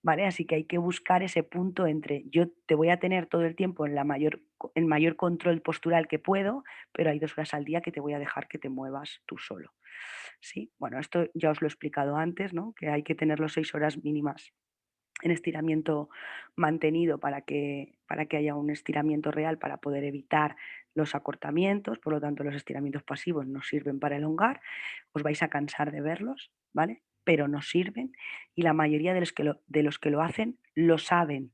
¿vale? Así que hay que buscar ese punto entre yo te voy a tener todo el tiempo en el mayor control postural que puedo, pero hay 2 horas al día que te voy a dejar que te muevas tú solo, ¿sí? Bueno, esto ya os lo he explicado antes, ¿no? Que hay que tener los 6 horas mínimas en estiramiento mantenido para que haya un estiramiento real para poder evitar los acortamientos, por lo tanto los estiramientos pasivos no sirven para elongar, os vais a cansar de verlos, ¿vale? Pero no sirven y la mayoría de los que lo hacen lo saben,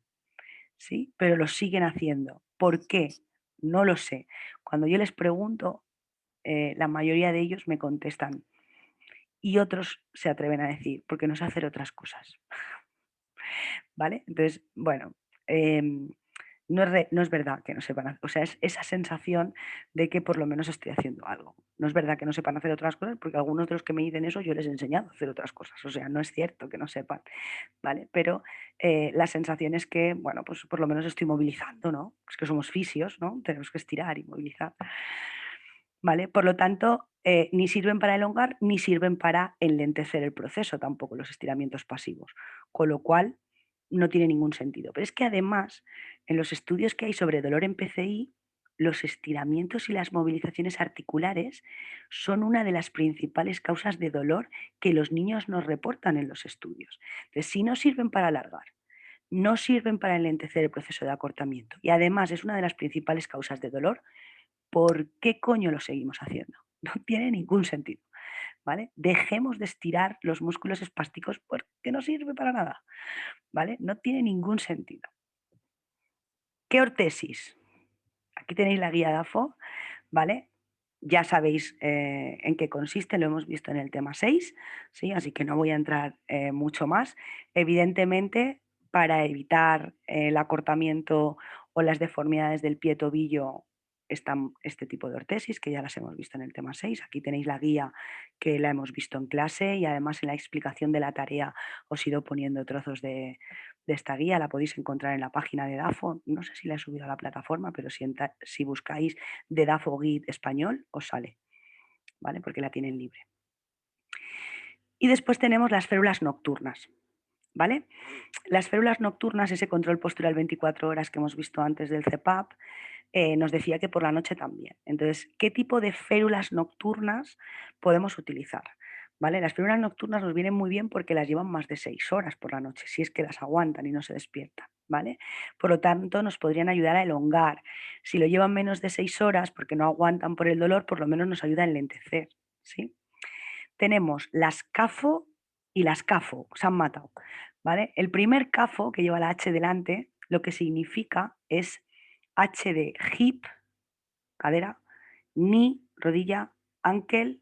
¿sí? Pero lo siguen haciendo. ¿Por qué? No lo sé. Cuando yo les pregunto, la mayoría de ellos me contestan y otros se atreven a decir, porque no sé hacer otras cosas. ¿Vale? Entonces, bueno, no es verdad que no sepan o sea, es esa sensación de que por lo menos estoy haciendo algo. No es verdad que no sepan hacer otras cosas, porque algunos de los que me dicen eso yo les he enseñado a hacer otras cosas, o sea, no es cierto que no sepan, ¿vale? Pero, la sensación es que, bueno, pues por lo menos estoy movilizando, ¿no? Es que somos fisios, ¿no? Tenemos que estirar y movilizar, ¿vale? Por lo tanto, ni sirven para elongar, ni sirven para enlentecer el proceso tampoco los estiramientos pasivos, con lo cual no tiene ningún sentido. Pero es que además, en los estudios que hay sobre dolor en PCI, los estiramientos y las movilizaciones articulares son una de las principales causas de dolor que los niños nos reportan en los estudios. Entonces, si no sirven para alargar, no sirven para enlentecer el proceso de acortamiento y además es una de las principales causas de dolor, ¿por qué coño lo seguimos haciendo? No tiene ningún sentido, ¿vale? Dejemos de estirar los músculos espásticos porque no sirve para nada, ¿vale? No tiene ningún sentido. ¿Qué ortesis? Aquí tenéis la guía DAFO, ¿vale? Ya sabéis en qué consiste, lo hemos visto en el tema 6, ¿sí? Así que no voy a entrar mucho más. Evidentemente, para evitar el acortamiento o las deformidades del pie tobillo están este tipo de ortesis, que ya las hemos visto en el tema 6. Aquí tenéis la guía que la hemos visto en clase y además en la explicación de la tarea os he ido poniendo trozos de esta guía, la podéis encontrar en la página de DAFO. No sé si la he subido a la plataforma, pero si buscáis de DAFO Guide español, os sale, ¿vale? Porque la tienen libre. Y después tenemos las férulas nocturnas, ¿vale? Las férulas nocturnas, ese control postural 24 horas que hemos visto antes del CPAP, nos decía que por la noche también. Entonces, ¿qué tipo de férulas nocturnas podemos utilizar? ¿Vale? Las férulas nocturnas nos vienen muy bien porque las llevan más de 6 horas por la noche, si es que las aguantan y no se despiertan, ¿vale? Por lo tanto, nos podrían ayudar a elongar. Si lo llevan menos de 6 horas porque no aguantan por el dolor, por lo menos nos ayuda a enlentecer, ¿sí? Tenemos las CAFO y las CAFO, se han matado, ¿vale? El primer CAFO, que lleva la H delante, lo que significa es H de hip, cadera, knee, rodilla, ankle,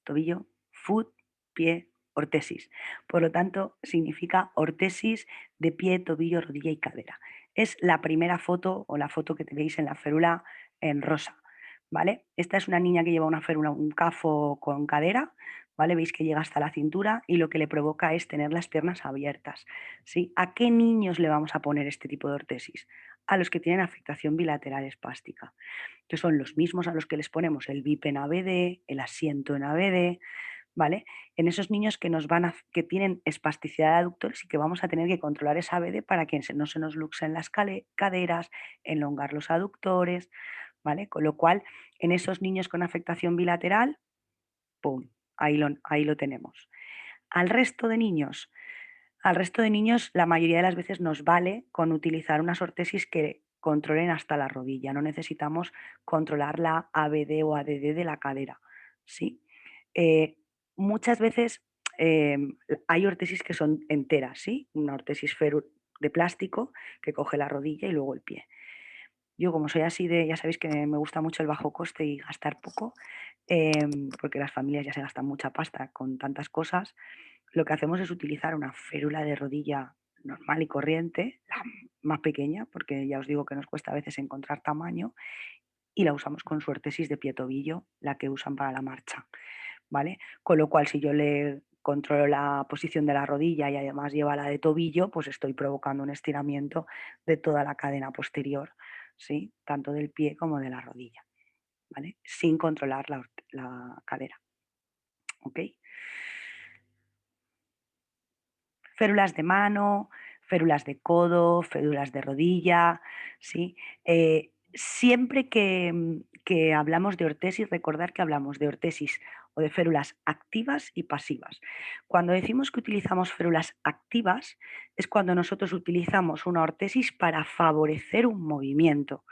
tobillo, foot, pie, ortesis. Por lo tanto, significa ortesis de pie, tobillo, rodilla y cadera. Es la primera foto o la foto que tenéis en la férula en rosa, ¿vale? Esta es una niña que lleva una férula, un cafo con cadera, ¿vale? Veis que llega hasta la cintura y lo que le provoca es tener las piernas abiertas, ¿sí? ¿A qué niños le vamos a poner este tipo de ortesis? A los que tienen afectación bilateral espástica, que son los mismos a los que les ponemos el BIP en ABD, el asiento en ABD, ¿vale? En esos niños que tienen espasticidad de aductores y que vamos a tener que controlar esa ABD para que no se nos luxen las caderas, elongar los aductores, ¿vale? Con lo cual, en esos niños con afectación bilateral, ¡pum! Ahí lo tenemos. Al resto de niños, al resto de niños, la mayoría de las veces nos vale con utilizar unas ortesis que controlen hasta la rodilla. No necesitamos controlar la ABD o ADD de la cadera, ¿sí? Eh, Muchas veces hay ortesis que son enteras, ¿sí? Una ortesis de plástico que coge la rodilla y luego el pie. Yo, como soy así ya sabéis que me gusta mucho el bajo coste y gastar poco, porque las familias ya se gastan mucha pasta con tantas cosas, lo que hacemos es utilizar una férula de rodilla normal y corriente, la más pequeña, porque ya os digo que nos cuesta a veces encontrar tamaño, y la usamos con su ortesis de pie-tobillo, la que usan para la marcha, ¿vale? Con lo cual, si yo le controlo la posición de la rodilla y además lleva la de tobillo, pues estoy provocando un estiramiento de toda la cadena posterior, ¿sí? Tanto del pie como de la rodilla, ¿vale? Sin controlar la cadera, ¿ok? férulas de mano, férulas de codo, férulas de rodilla, ¿sí? Siempre que hablamos de ortesis, recordar que hablamos de ortesis o de férulas activas y pasivas. Cuando decimos que utilizamos férulas activas, es cuando nosotros utilizamos una ortesis para favorecer un movimiento,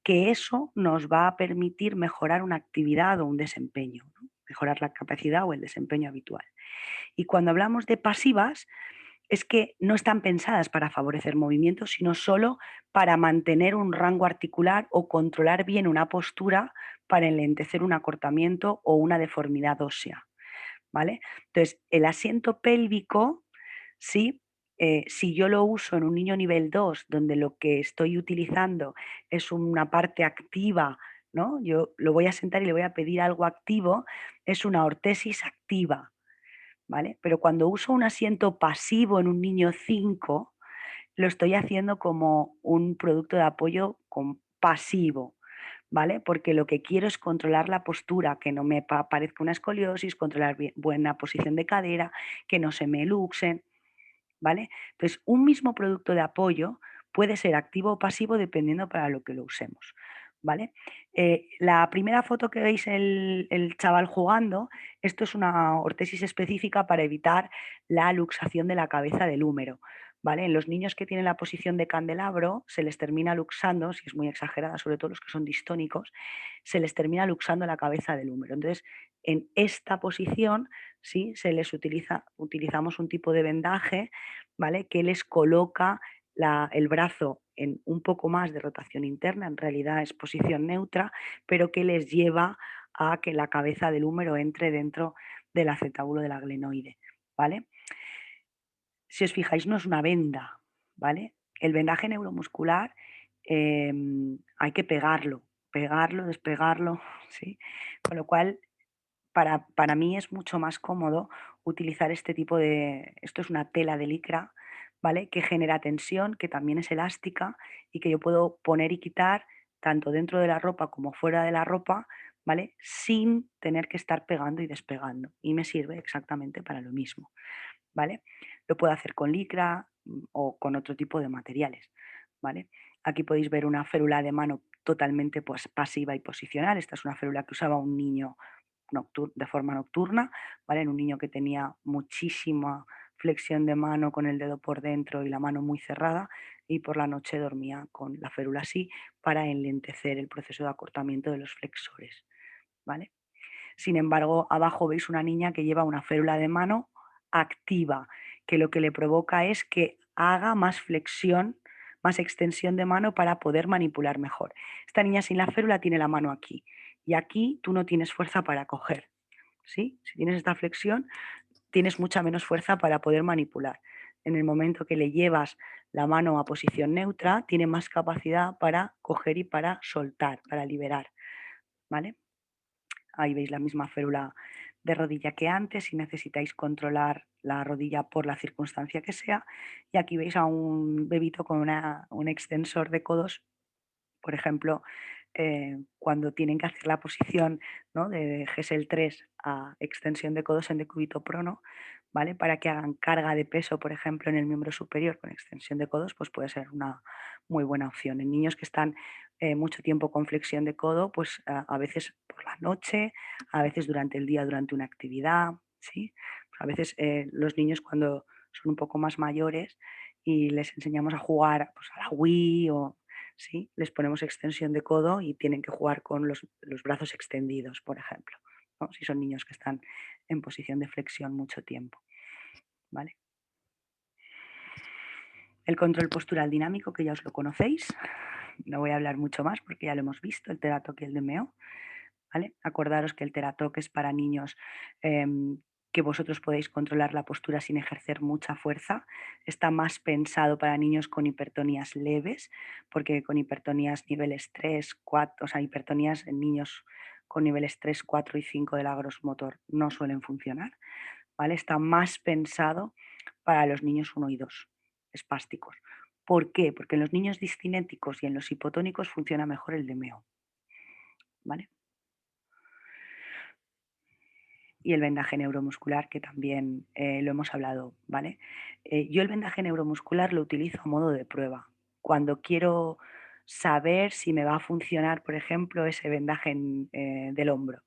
que eso nos va a permitir mejorar una actividad o un desempeño, ¿no? Mejorar la capacidad o el desempeño habitual. Y cuando hablamos de pasivas, es que no están pensadas para favorecer movimientos, sino solo para mantener un rango articular o controlar bien una postura para enlentecer un acortamiento o una deformidad ósea, ¿vale? Entonces, el asiento pélvico, sí, si yo lo uso en un niño nivel 2, donde lo que estoy utilizando es una parte activa, ¿no? Yo lo voy a sentar y le voy a pedir algo activo, es una ortesis activa, ¿vale? Pero cuando uso un asiento pasivo en un niño 5, lo estoy haciendo como un producto de apoyo pasivo, ¿vale? Porque lo que quiero es controlar la postura, que no me parezca una escoliosis, controlar buena posición de cadera, que no se me luxen, ¿vale? Entonces, un mismo producto de apoyo puede ser activo o pasivo dependiendo para lo que lo usemos, ¿vale? La primera foto que veis el chaval jugando, esto es una ortesis específica para evitar la luxación de la cabeza del húmero, ¿vale? En los niños que tienen la posición de candelabro se les termina luxando, si es muy exagerada, sobre todo los que son distónicos, se les termina luxando la cabeza del húmero. Entonces, en esta posición, sí, utilizamos un tipo de vendaje, ¿vale? Que les coloca el brazo en un poco más de rotación interna, en realidad es posición neutra, pero que les lleva a que la cabeza del húmero entre dentro del acetábulo de la glenoide, ¿vale? Si os fijáis, no es una venda, ¿vale? El vendaje neuromuscular hay que pegarlo, despegarlo, ¿sí? Con lo cual, para mí es mucho más cómodo utilizar este tipo esto es una tela de licra, ¿vale? Que genera tensión, que también es elástica y que yo puedo poner y quitar tanto dentro de la ropa como fuera de la ropa, ¿vale? Sin tener que estar pegando y despegando. Y me sirve exactamente para lo mismo, ¿vale? Lo puedo hacer con licra o con otro tipo de materiales, ¿vale? Aquí podéis ver una férula de mano totalmente pues, pasiva y posicional. Esta es una férula que usaba un niño de forma nocturna, ¿vale? En un niño que tenía muchísima flexión de mano con el dedo por dentro y la mano muy cerrada, y por la noche dormía con la férula así para enlentecer el proceso de acortamiento de los flexores, ¿vale? Sin embargo, abajo veis una niña que lleva una férula de mano activa, que lo que le provoca es que haga más flexión, más extensión de mano para poder manipular mejor. Esta niña sin la férula tiene la mano aquí y aquí tú no tienes fuerza para coger, ¿sí? Si tienes esta flexión, tienes mucha menos fuerza para poder manipular. En el momento que le llevas la mano a posición neutra, tiene más capacidad para coger y para soltar, para liberar, ¿vale? Ahí veis la misma férula de rodilla que antes, si necesitáis controlar la rodilla por la circunstancia que sea. Y aquí veis a un bebito con un extensor de codos, por ejemplo, cuando tienen que hacer la posición, ¿no? De GESEL 3 a extensión de codos en decúbito prono, ¿vale? Para que hagan carga de peso, por ejemplo, en el miembro superior con extensión de codos, pues puede ser una muy buena opción. En niños que están mucho tiempo con flexión de codo, pues a veces por la noche, a veces durante el día, durante una actividad, ¿sí? A veces los niños cuando son un poco más mayores y les enseñamos a jugar pues, a la Wii o ¿sí? Les ponemos extensión de codo y tienen que jugar con los brazos extendidos, por ejemplo, ¿no? Si son niños que están en posición de flexión mucho tiempo, ¿vale? El control postural dinámico, que ya os lo conocéis, no voy a hablar mucho más porque ya lo hemos visto, el Teratalk y el DMO, ¿vale? Acordaros que el Teratalk es para niños que vosotros podéis controlar la postura sin ejercer mucha fuerza. Está más pensado para niños con hipertonías leves, porque con hipertonías niveles 3, 4, o sea, hipertonías en niños con niveles 3, 4 y 5 de la gross motor no suelen funcionar, ¿vale? Está más pensado para los niños 1 y 2, espásticos. ¿Por qué? Porque en los niños discinéticos y en los hipotónicos funciona mejor el DMO, ¿vale? y el vendaje neuromuscular, que también lo hemos hablado, ¿vale? Yo el vendaje neuromuscular lo utilizo a modo de prueba. Cuando quiero saber si me va a funcionar, por ejemplo, ese vendaje del hombro,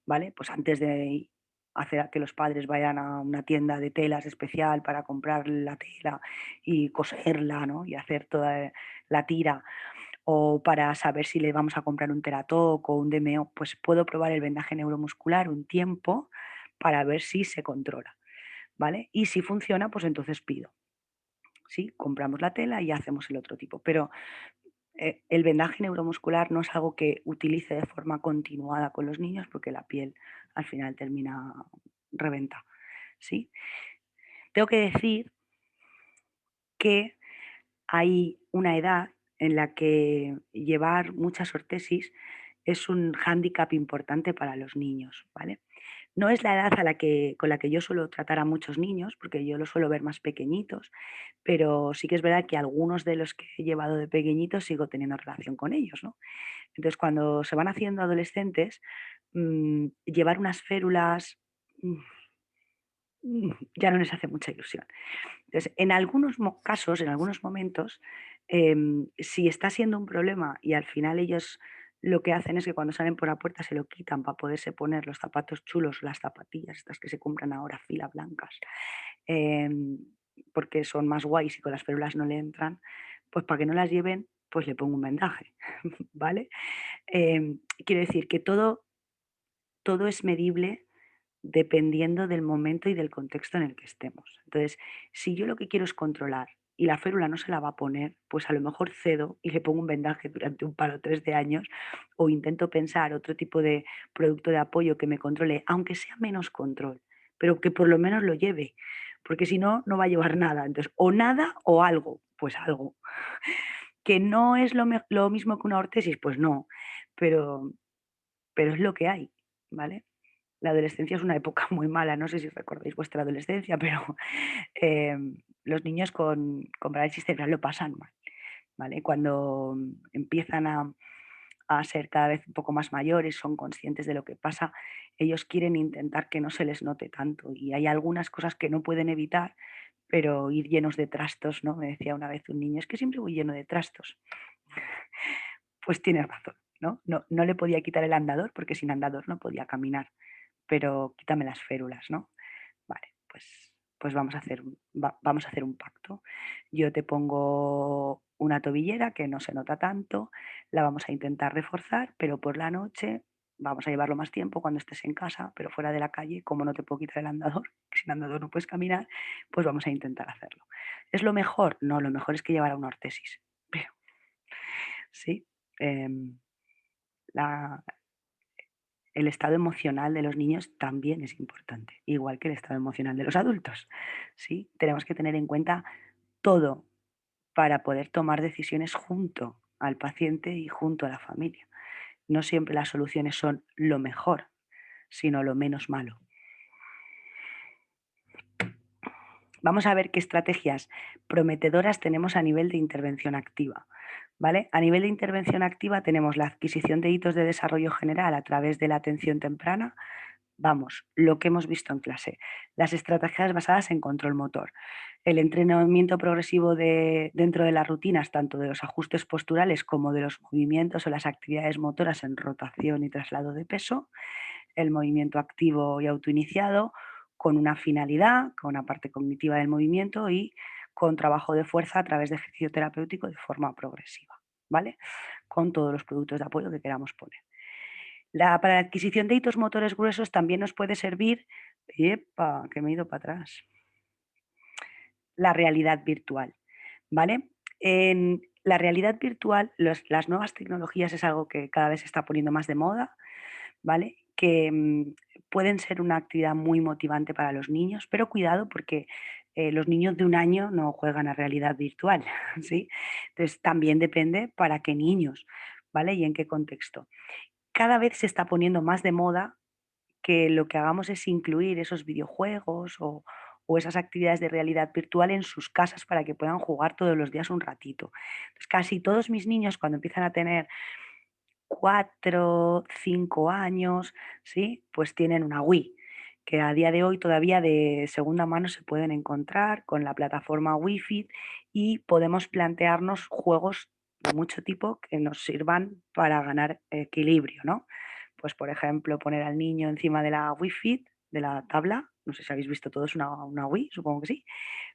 ¿vale? Pues antes de hacer a que los padres vayan a una tienda de telas especial para comprar la tela y coserla, ¿no? Y hacer toda la tira, o para saber si le vamos a comprar un Teratoc o un DMO, pues puedo probar el vendaje neuromuscular un tiempo para ver si se controla, ¿vale? Y si funciona, pues entonces pido. Sí, compramos la tela y hacemos el otro tipo. Pero el vendaje neuromuscular no es algo que utilice de forma continuada con los niños porque la piel al final termina reventa. ¿Sí? Tengo que decir que hay una edad en la que llevar muchas ortesis es un hándicap importante para los niños, ¿vale? No es la edad con la que yo suelo tratar a muchos niños, porque yo los suelo ver más pequeñitos, pero sí que es verdad que algunos de los que he llevado de pequeñitos sigo teniendo relación con ellos, ¿no? Entonces, cuando se van haciendo adolescentes, llevar unas férulas mm, ya no les hace mucha ilusión. Entonces, en algunos casos, en algunos momentos, si está siendo un problema y al final ellos lo que hacen es que cuando salen por la puerta se lo quitan para poderse poner los zapatos chulos, las zapatillas, estas que se compran ahora, fila blancas, em, porque son más guays y con las férulas no le entran, pues para que no las lleven, pues le pongo un vendaje, ¿vale? Quiero decir que todo es medible dependiendo del momento y del contexto en el que estemos. Entonces, si yo lo que quiero es controlar y la férula no se la va a poner, pues a lo mejor cedo y le pongo un vendaje durante un par o tres de años, o intento pensar otro tipo de producto de apoyo que me controle, aunque sea menos control, pero que por lo menos lo lleve, porque si no, no va a llevar nada. Entonces, o nada o algo, pues algo. Que no es lo mismo que una ortesis, pues no, pero, pero es lo que hay, ¿vale? La adolescencia es una época muy mala, no sé si recordáis vuestra adolescencia, pero los niños con parálisis cerebral lo pasan mal, ¿vale? Cuando empiezan a ser cada vez un poco más mayores, son conscientes de lo que pasa, ellos quieren intentar que no se les note tanto y hay algunas cosas que no pueden evitar, pero ir llenos de trastos, ¿no? Me decía una vez un niño, es que siempre voy lleno de trastos. Pues tienes razón, ¿no? No le podía quitar el andador porque sin andador no podía caminar, pero quítame las férulas, ¿no? Vale, pues vamos a hacer un pacto. Yo te pongo una tobillera que no se nota tanto, la vamos a intentar reforzar, pero por la noche vamos a llevarlo más tiempo cuando estés en casa, pero fuera de la calle, como no te puedo quitar el andador, que sin andador no puedes caminar, pues vamos a intentar hacerlo. ¿Es lo mejor? No, lo mejor es que llevar una ortesis. Pero sí, em, la, el estado emocional de los niños también es importante, igual que el estado emocional de los adultos. ¿Sí? Tenemos que tener en cuenta todo para poder tomar decisiones junto al paciente y junto a la familia. No siempre las soluciones son lo mejor, sino lo menos malo. Vamos a ver qué estrategias prometedoras tenemos a nivel de intervención activa. ¿Vale? A nivel de intervención activa tenemos la adquisición de hitos de desarrollo general a través de la atención temprana. Vamos, lo que hemos visto en clase, las estrategias basadas en control motor, el entrenamiento progresivo dentro de las rutinas, tanto de los ajustes posturales como de los movimientos o las actividades motoras en rotación y traslado de peso, el movimiento activo y autoiniciado con una finalidad, con una parte cognitiva del movimiento y con trabajo de fuerza a través de ejercicio terapéutico de forma progresiva, ¿vale? Con todos los productos de apoyo que queramos poner. Para la adquisición de hitos motores gruesos también nos puede servir, ¡epa!, que me he ido para atrás, la realidad virtual, ¿vale? En la realidad virtual, las nuevas tecnologías es algo que cada vez se está poniendo más de moda, ¿vale? Que pueden ser una actividad muy motivante para los niños, pero cuidado porque los niños de un año no juegan a realidad virtual, ¿sí? Entonces también depende para qué niños, ¿vale? Y en qué contexto. Cada vez se está poniendo más de moda que lo que hagamos es incluir esos videojuegos o esas actividades de realidad virtual en sus casas para que puedan jugar todos los días un ratito. Entonces, casi todos mis niños cuando empiezan a tener 4, 5 años, ¿sí? Pues tienen una Wii. que a día de hoy todavía de segunda mano se pueden encontrar con la plataforma Wi-Fi y podemos plantearnos juegos de mucho tipo que nos sirvan para ganar equilibrio, ¿no? Pues, por ejemplo, poner al niño encima de la Wi-Fi, de la tabla, no sé si habéis visto todos una Wii, supongo que sí,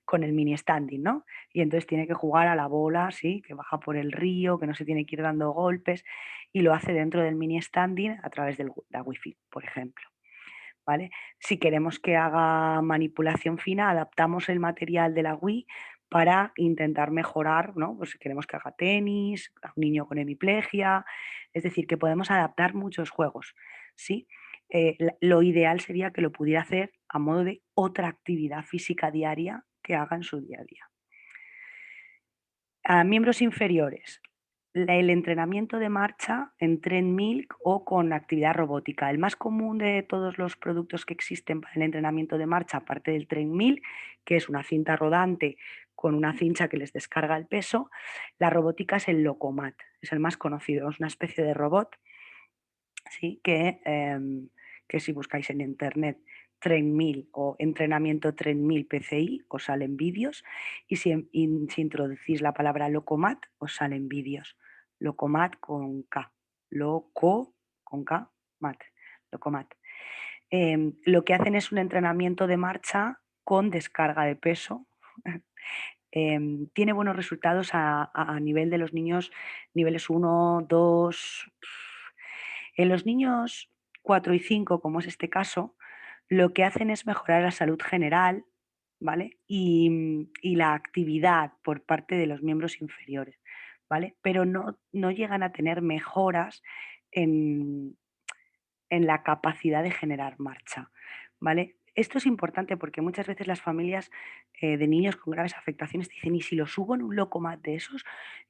con el mini standing, ¿no? Y entonces tiene que jugar a la bola, sí, que baja por el río, que no se tiene que ir dando golpes, y lo hace dentro del mini standing a través de la Wi-Fi, por ejemplo. ¿Vale? Si queremos que haga manipulación fina, adaptamos el material de la Wii para intentar mejorar, ¿no? Pues si queremos que haga tenis, a un niño con hemiplegia, es decir, que podemos adaptar muchos juegos, ¿sí? Lo ideal sería que lo pudiera hacer a modo de otra actividad física diaria que haga en su día a día. A miembros inferiores, el entrenamiento de marcha en Milk o con actividad robótica. El más común de todos los productos que existen para el entrenamiento de marcha, aparte del Milk, que es una cinta rodante con una cincha que les descarga el peso, la robótica es el Locomat, es el más conocido, es una especie de robot, ¿sí? Que si buscáis en internet Train o entrenamiento Train PCI os salen vídeos y si introducís la palabra Locomat os salen vídeos. Locomat con K. Loco con K, mat. Locomat. Lo que hacen es un entrenamiento de marcha con descarga de peso. Tiene buenos resultados a nivel de los niños niveles 1, 2. En los niños 4 y 5, como es este caso, lo que hacen es mejorar la salud general, ¿vale? Y la actividad por parte de los miembros inferiores, ¿vale? Pero no llegan a tener mejoras en, en la capacidad de generar marcha, ¿vale? Esto es importante porque muchas veces las familias de niños con graves afectaciones dicen, ¿y si lo subo en un Locomat de esos?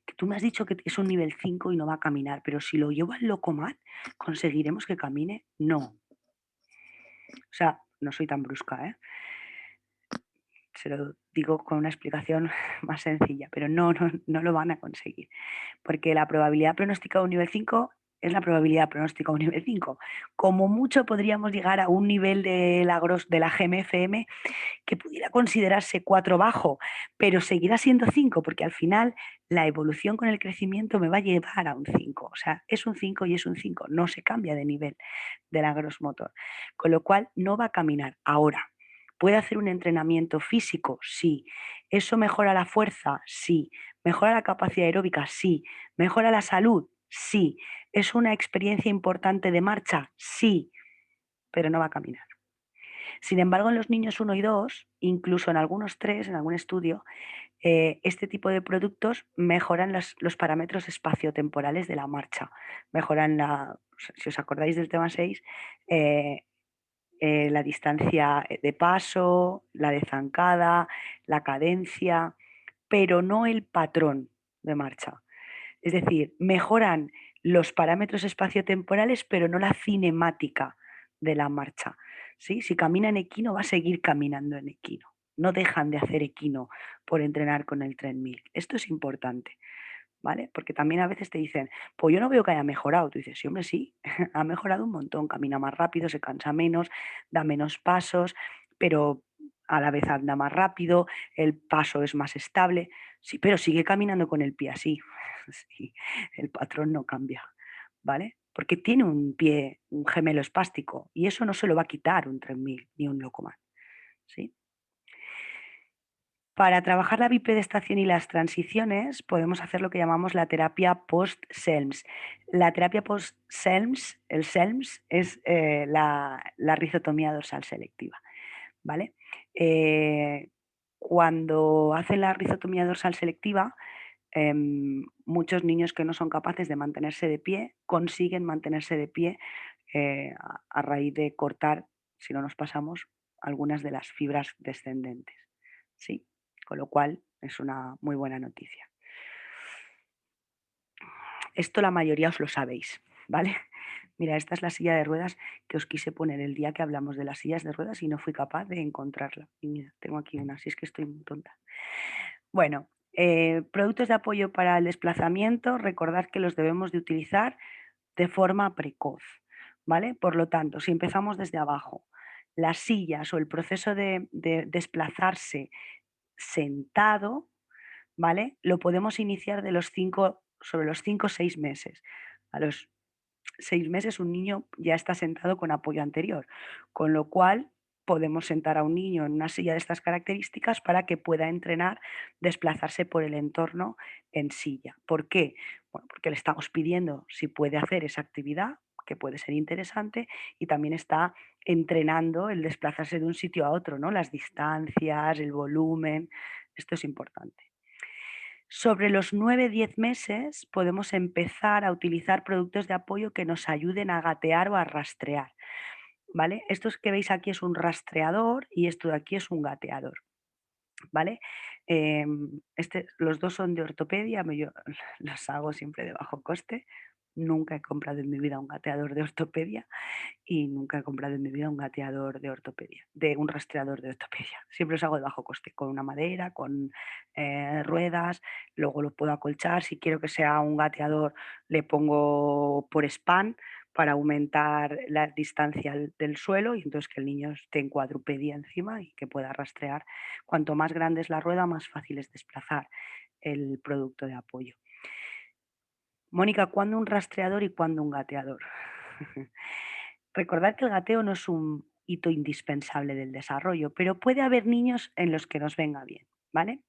Que tú me has dicho que es un nivel 5 y no va a caminar, pero si lo llevo al Locomat, ¿conseguiremos que camine? No. O sea, no soy tan brusca, ¿eh? Se lo digo con una explicación más sencilla, pero no lo van a conseguir, porque la probabilidad pronóstica de un nivel 5 es la probabilidad pronóstica de un nivel 5. Como mucho podríamos llegar a un nivel de la GMFM que pudiera considerarse 4 bajo, pero seguirá siendo 5, porque al final la evolución con el crecimiento me va a llevar a un 5. O sea, es un 5 y es un 5, no se cambia de nivel de la gross motor, con lo cual no va a caminar. Ahora, ¿puede hacer un entrenamiento físico? Sí. ¿Eso mejora la fuerza? Sí. ¿Mejora la capacidad aeróbica? Sí. ¿Mejora la salud? Sí. ¿Es una experiencia importante de marcha? Sí, pero no va a caminar. Sin embargo, en los niños 1 y 2, incluso en algunos 3, en algún estudio, este tipo de productos mejoran los parámetros espaciotemporales de la marcha. Mejoran si os acordáis del tema 6, eh, la distancia de paso, la de zancada, la cadencia, pero no el patrón de marcha. Es decir, mejoran los parámetros espaciotemporales, pero no la cinemática de la marcha. ¿Sí? Si camina en equino, va a seguir caminando en equino. No dejan de hacer equino por entrenar con el tren 1000. Esto es importante, ¿vale? Porque también a veces te dicen, pues yo no veo que haya mejorado. Tú dices, sí, hombre, sí, ha mejorado un montón. Camina más rápido, se cansa menos, da menos pasos, pero a la vez anda más rápido, el paso es más estable. Sí, pero sigue caminando con el pie así. Sí, el patrón no cambia, ¿vale? Porque tiene un pie, un gemelo espástico, y eso no se lo va a quitar un 3000 ni un Locomat, ¿sí? Para trabajar la bipedestación y las transiciones podemos hacer lo que llamamos la terapia post-SELMS. La terapia post-SELMS, el SELMS, es la rizotomía dorsal selectiva, ¿vale? Eh, Cuando hacen la rizotomía dorsal selectiva, muchos niños que no son capaces de mantenerse de pie consiguen mantenerse de pie a raíz de cortar, si no nos pasamos, algunas de las fibras descendentes. ¿Sí? Con lo cual es una muy buena noticia. Esto la mayoría os lo sabéis, ¿vale? Mira, esta es la silla de ruedas que os quise poner el día que hablamos de las sillas de ruedas y no fui capaz de encontrarla. Y mira, tengo aquí una, si es que estoy muy tonta. Bueno, productos de apoyo para el desplazamiento, recordad que los debemos de utilizar de forma precoz, ¿vale? Por lo tanto, si empezamos desde abajo, las sillas o el proceso de desplazarse sentado, ¿vale? Lo podemos iniciar sobre los 5 o 6 meses. A los 6 meses un niño ya está sentado con apoyo anterior, con lo cual podemos sentar a un niño en una silla de estas características para que pueda entrenar desplazarse por el entorno en silla. ¿Por qué? Bueno, porque le estamos pidiendo si puede hacer esa actividad, que puede ser interesante, y también está entrenando el desplazarse de un sitio a otro, ¿no? Las distancias, el volumen, esto es importante. Sobre los 9 o 10 meses podemos empezar a utilizar productos de apoyo que nos ayuden a gatear o a rastrear, ¿vale? Esto que veis aquí es un rastreador y esto de aquí es un gateador, ¿vale? Los dos son de ortopedia, yo los hago siempre de bajo coste. Nunca he comprado en mi vida un gateador de ortopedia y nunca he comprado en mi vida un gateador de ortopedia, de un rastreador de ortopedia. Siempre los hago de bajo coste, con una madera, con ruedas, luego lo puedo acolchar. Si quiero que sea un gateador, le pongo por span para aumentar la distancia del suelo y entonces que el niño esté en cuadrupedia encima y que pueda rastrear. Cuanto más grande es la rueda, más fácil es desplazar el producto de apoyo. Mónica, ¿cuándo un rastreador y cuándo un gateador? Recordad que el gateo no es un hito indispensable del desarrollo, pero puede haber niños en los que nos venga bien, ¿vale?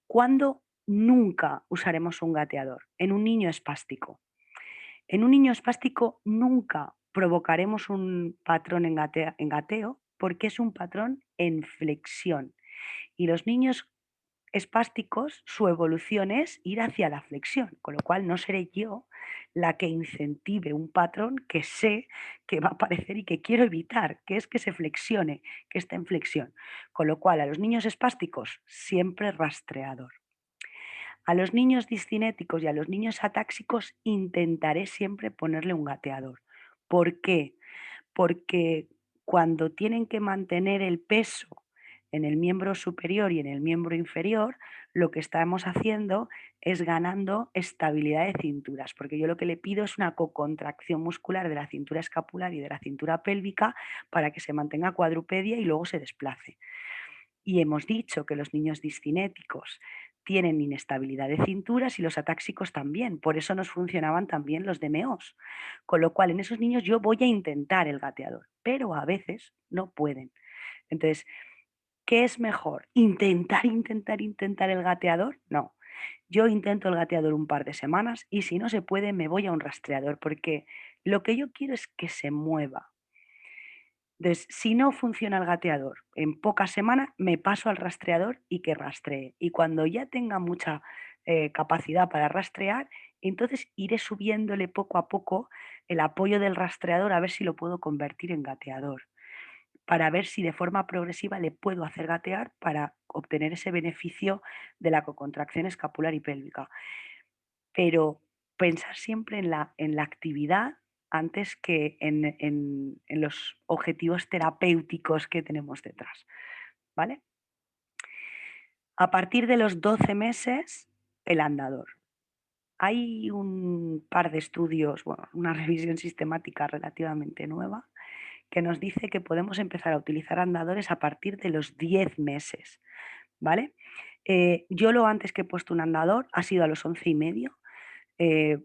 ¿Cuándo nunca usaremos un gateador? En un niño espástico. En un niño espástico nunca provocaremos un patrón en gateo porque es un patrón en flexión. Y los niños espásticos, su evolución es ir hacia la flexión, con lo cual no seré yo la que incentive un patrón que sé que va a aparecer y que quiero evitar, que es que se flexione, que esté en flexión. Con lo cual, a los niños espásticos, siempre rastreador. A los niños discinéticos y a los niños atáxicos intentaré siempre ponerle un gateador. ¿Por qué? Porque cuando tienen que mantener el peso en el miembro superior y en el miembro inferior, lo que estamos haciendo es ganando estabilidad de cinturas, porque yo lo que le pido es una cocontracción muscular de la cintura escapular y de la cintura pélvica para que se mantenga cuadrupedia y luego se desplace. Y hemos dicho que los niños discinéticos tienen inestabilidad de cinturas y los atáxicos también. Por eso nos funcionaban también los DMOs. Con lo cual, en esos niños yo voy a intentar el gateador, pero a veces no pueden. Entonces, ¿qué es mejor? ¿Intentar el gateador? No. Yo intento el gateador un par de semanas y si no se puede me voy a un rastreador porque lo que yo quiero es que se mueva. Entonces, si no funciona el gateador en pocas semanas, me paso al rastreador y que rastree. Y cuando ya tenga mucha capacidad para rastrear, entonces iré subiéndole poco a poco el apoyo del rastreador a ver si lo puedo convertir en gateador, para ver si de forma progresiva le puedo hacer gatear para obtener ese beneficio de la cocontracción escapular y pélvica. Pero pensar siempre en la actividad antes que en los objetivos terapéuticos que tenemos detrás, ¿vale? A partir de los 12 meses, el andador. Hay un par de estudios, bueno, una revisión sistemática relativamente nueva, que nos dice que podemos empezar a utilizar andadores a partir de los 10 meses, ¿vale? Yo lo antes que he puesto un andador ha sido a los 11 y medio.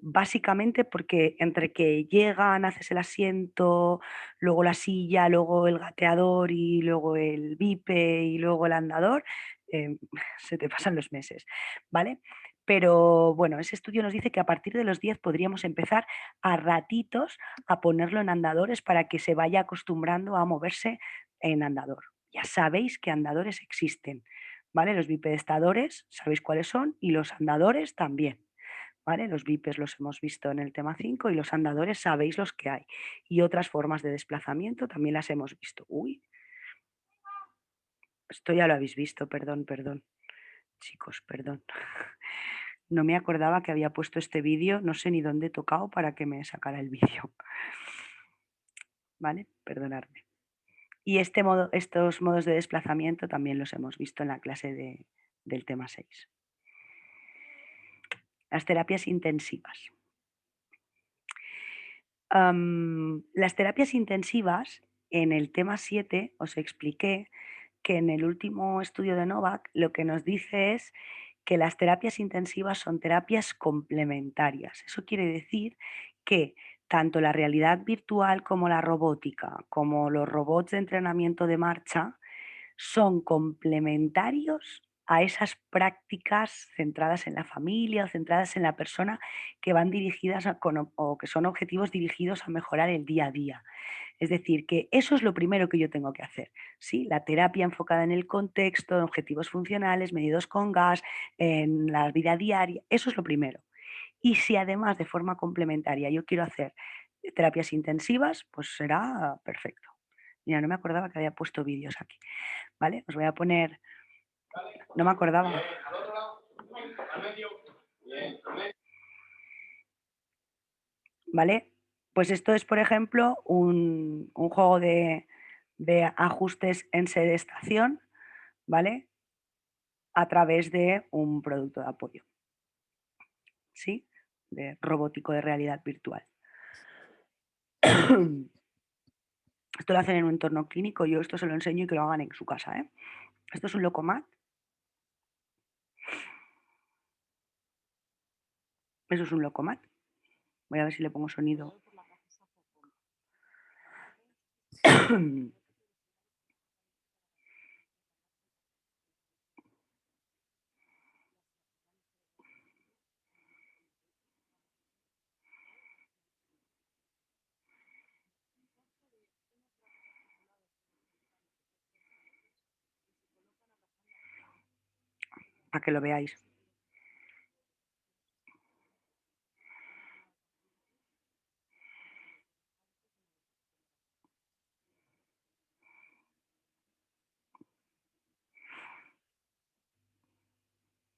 Básicamente porque entre que llegan, haces el asiento, luego la silla, luego el gateador y luego el bipe y luego el andador, eh, se te pasan los meses, ¿vale? Pero bueno, ese estudio nos dice que a partir de los 10 podríamos empezar a ratitos a ponerlo en andadores para que se vaya acostumbrando a moverse en andador. Ya sabéis que andadores existen, ¿vale? Los bipedestadores, sabéis cuáles son, y los andadores también. ¿Vale? Los bipes los hemos visto en el tema 5 y los andadores sabéis los que hay. Y otras formas de desplazamiento también las hemos visto. Uy, esto ya lo habéis visto, perdón, perdón. Chicos, perdón. No me acordaba que había puesto este vídeo, no sé ni dónde he tocado para que me sacara el vídeo. ¿Vale? Perdonadme. Y estos modos de desplazamiento también los hemos visto en la clase del tema 6. Las terapias intensivas. Las terapias intensivas en el tema 7 os expliqué que en el último estudio de Novak lo que nos dice es que las terapias intensivas son terapias complementarias. Eso quiere decir que tanto la realidad virtual como la robótica, como los robots de entrenamiento de marcha, son complementarios a esas prácticas centradas en la familia o centradas en la persona que van dirigidas o que son objetivos dirigidos a mejorar el día a día. Es decir, que eso es lo primero que yo tengo que hacer. ¿Sí? La terapia enfocada en el contexto, en objetivos funcionales, medidos con gas, en la vida diaria, eso es lo primero. Y si además de forma complementaria yo quiero hacer terapias intensivas, pues será perfecto. Mira, no me acordaba que había puesto vídeos aquí. ¿Vale? Os voy a poner, no me acordaba. ¿Vale? Pues esto es, por ejemplo, un juego de ajustes en sedestación, ¿vale? A través de un producto de apoyo, ¿sí? De robótico de realidad virtual. Esto lo hacen en un entorno clínico, yo esto se lo enseño y que lo hagan en su casa, ¿eh? Esto es un Locomat. Eso es un Locomat. Voy a ver si le pongo sonido. Para que lo veáis.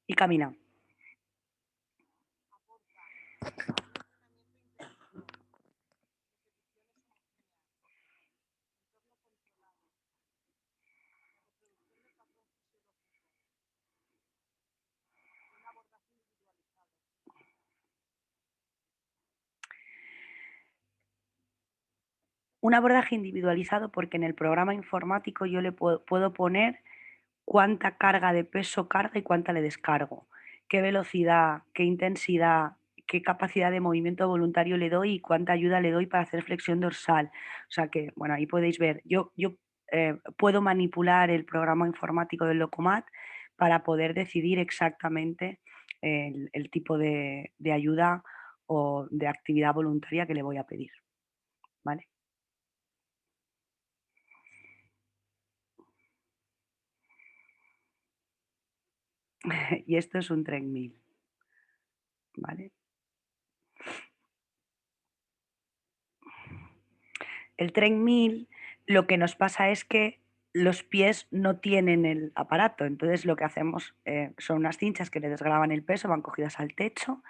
Y camina. Un abordaje individualizado porque en el programa informático yo le puedo poner cuánta carga de peso carga y cuánta le descargo, qué velocidad, qué intensidad, qué capacidad de movimiento voluntario le doy y cuánta ayuda le doy para hacer flexión dorsal. O sea que, bueno, ahí podéis ver, yo puedo manipular el programa informático del Locomat para poder decidir exactamente el tipo de ayuda o de actividad voluntaria que le voy a pedir. ¿Vale? Y esto es un treadmill, ¿vale? El treadmill lo que nos pasa es que los pies no tienen el aparato, entonces lo que hacemos son unas cinchas que le desgraban el peso, van cogidas al techo,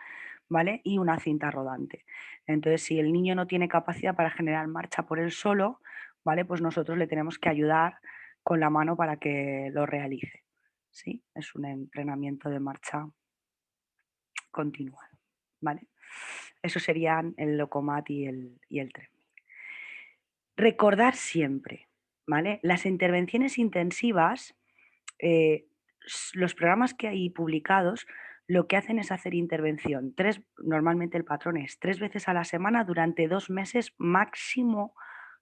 ¿vale? Y una cinta rodante. Entonces, si el niño no tiene capacidad para generar marcha por él solo, ¿vale? Pues nosotros le tenemos que ayudar con la mano para que lo realice, ¿sí? Es un entrenamiento de marcha continuado, ¿vale? Eso serían el Locomat y el tren. Recordar siempre, ¿vale? Las intervenciones intensivas, los programas que hay publicados, lo que hacen es hacer intervención. Normalmente el patrón es 3 veces a la semana durante 2 meses máximo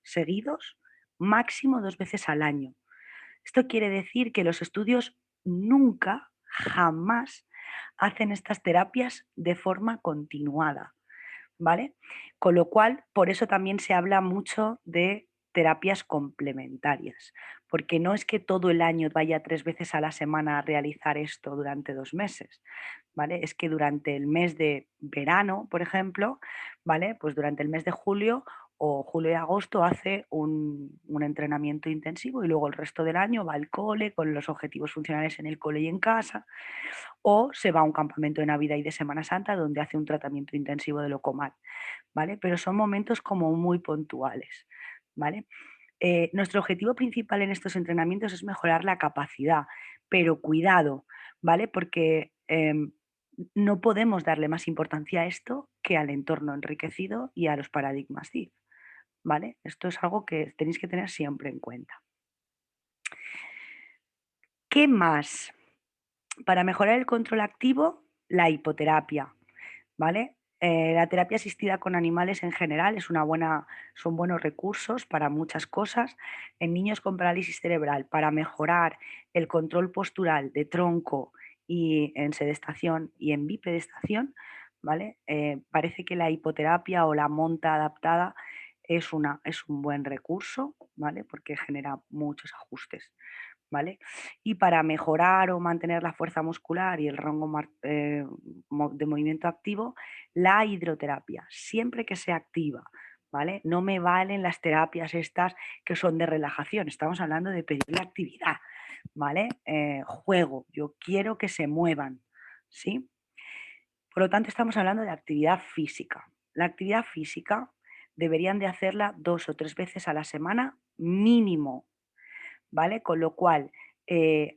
seguidos, máximo 2 veces al año. Esto quiere decir que los estudios nunca, jamás hacen estas terapias de forma continuada. ¿Vale? Con lo cual, por eso también se habla mucho de terapias complementarias, porque no es que todo el año vaya 3 veces a la semana a realizar esto durante 2 meses, ¿vale? Es que durante el mes de verano, por ejemplo, ¿vale? Pues durante el mes de julio o julio y agosto hace un entrenamiento intensivo y luego el resto del año va al cole con los objetivos funcionales en el cole y en casa, o se va a un campamento de Navidad y de Semana Santa donde hace un tratamiento intensivo de Locomat, ¿vale? Pero son momentos como muy puntuales, ¿vale? Nuestro objetivo principal en estos entrenamientos es mejorar la capacidad, pero cuidado, ¿vale? Porque no podemos darle más importancia a esto que al entorno enriquecido y a los paradigmas DIF, ¿vale? Esto es algo que tenéis que tener siempre en cuenta. ¿Qué más? Para mejorar el control activo, la hipoterapia, ¿vale? La terapia asistida con animales en general son buenos recursos para muchas cosas. En niños con parálisis cerebral, para mejorar el control postural de tronco y en sedestación y en bipedestación, ¿vale? Parece que la hipoterapia o la monta adaptada es un buen recurso, ¿vale? Porque genera muchos ajustes. ¿Vale? Y para mejorar o mantener la fuerza muscular y el rango de movimiento activo, la hidroterapia, siempre que sea activa, ¿vale? No me valen las terapias estas que son de relajación, estamos hablando de pedirle actividad, ¿vale? Juego, yo quiero que se muevan, ¿sí? Por lo tanto, estamos hablando de actividad física. La actividad física deberían de hacerla 2 o 3 veces a la semana mínimo, ¿vale? Con lo cual,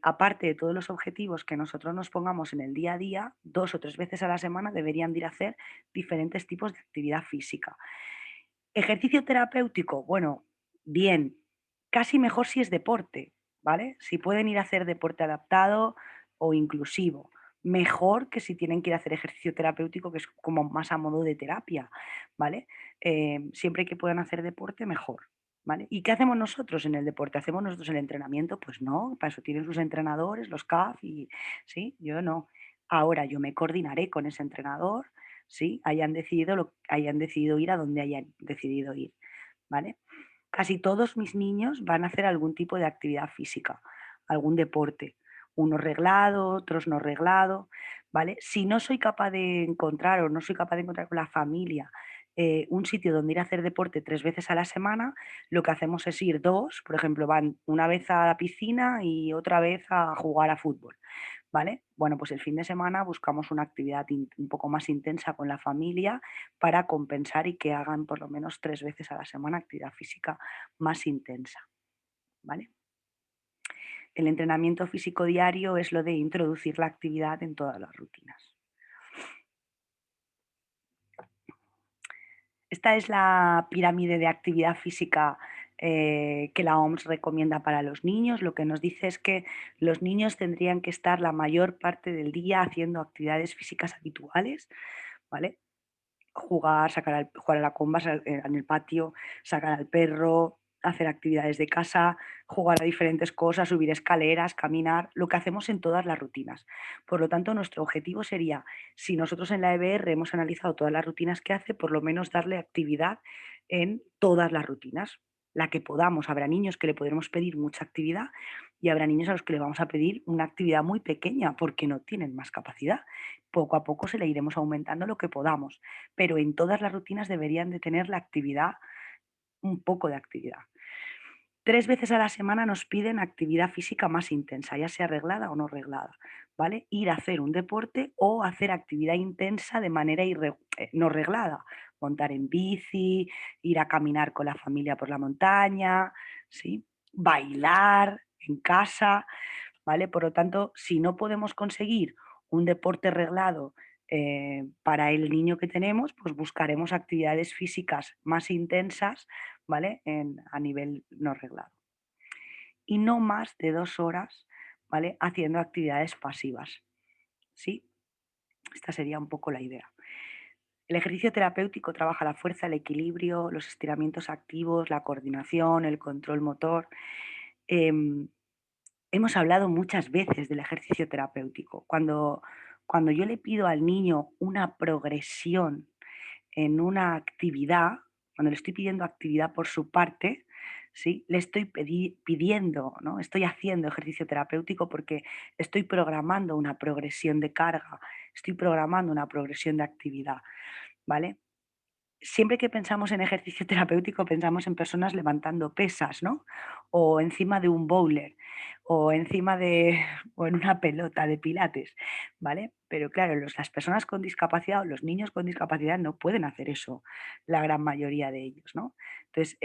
aparte de todos los objetivos que nosotros nos pongamos en el día a día, 2 o 3 veces a la semana deberían de ir a hacer diferentes tipos de actividad física. Ejercicio terapéutico, bueno, bien, casi mejor si es deporte, ¿vale? Si pueden ir a hacer deporte adaptado o inclusivo. Mejor que si tienen que ir a hacer ejercicio terapéutico, que es como más a modo de terapia, ¿vale? Siempre que puedan hacer deporte, mejor, ¿vale? ¿Y qué hacemos nosotros en el deporte? ¿Hacemos nosotros el entrenamiento? Pues no, para eso tienen sus entrenadores, los CAF, y sí, yo no. Ahora yo me coordinaré con ese entrenador, ¿sí? Hayan decidido ir a donde hayan decidido ir, ¿vale? Casi todos mis niños van a hacer algún tipo de actividad física, algún deporte, unos reglado, otros no reglado, ¿vale? Si no soy capaz de encontrar o no soy capaz de encontrar con la familia un sitio donde ir a hacer deporte 3 veces a la semana, lo que hacemos es ir 2, por ejemplo, van una vez a la piscina y otra vez a jugar a fútbol, ¿vale? Bueno, pues el fin de semana buscamos una actividad un poco más intensa con la familia para compensar y que hagan por lo menos 3 veces a la semana actividad física más intensa, ¿vale? El entrenamiento físico diario es lo de introducir la actividad en todas las rutinas. Esta es la pirámide de actividad física que la OMS recomienda para los niños. Lo que nos dice es que los niños tendrían que estar la mayor parte del día haciendo actividades físicas habituales, ¿vale? Jugar a la comba en el patio, sacar al perro, hacer actividades de casa, jugar a diferentes cosas, subir escaleras, caminar, lo que hacemos en todas las rutinas. Por lo tanto, nuestro objetivo sería, si nosotros en la EBR hemos analizado todas las rutinas que hace, por lo menos darle actividad en todas las rutinas, la que podamos. Habrá niños que le podremos pedir mucha actividad y habrá niños a los que le vamos a pedir una actividad muy pequeña porque no tienen más capacidad. Poco a poco se le iremos aumentando lo que podamos, pero en todas las rutinas deberían de tener la actividad, un poco de actividad. 3 veces a la semana nos piden actividad física más intensa, ya sea reglada o no reglada, ¿vale? Ir a hacer un deporte o hacer actividad intensa de manera no reglada, montar en bici, ir a caminar con la familia por la montaña, ¿sí? Bailar en casa, ¿vale? Por lo tanto, si no podemos conseguir un deporte reglado para el niño que tenemos, pues buscaremos actividades físicas más intensas, ¿vale? A nivel no reglado. Y no más de 2 horas, ¿vale? Haciendo actividades pasivas, ¿sí? Esta sería un poco la idea. El ejercicio terapéutico trabaja la fuerza, el equilibrio, los estiramientos activos, la coordinación, el control motor. Em, Hemos hablado muchas veces del ejercicio terapéutico. Cuando yo le pido al niño una progresión en una actividad, cuando le estoy pidiendo actividad por su parte, ¿sí? Le estoy pidiendo, ¿no? Estoy haciendo ejercicio terapéutico porque estoy programando una progresión de carga, estoy programando una progresión de actividad, ¿vale? Siempre que pensamos en ejercicio terapéutico pensamos en personas levantando pesas, ¿no? O encima de un bowler, o encima de, o en una pelota de pilates, ¿vale? Pero claro, las personas con discapacidad o los niños con discapacidad no pueden hacer eso, la gran mayoría de ellos, ¿no? Entonces,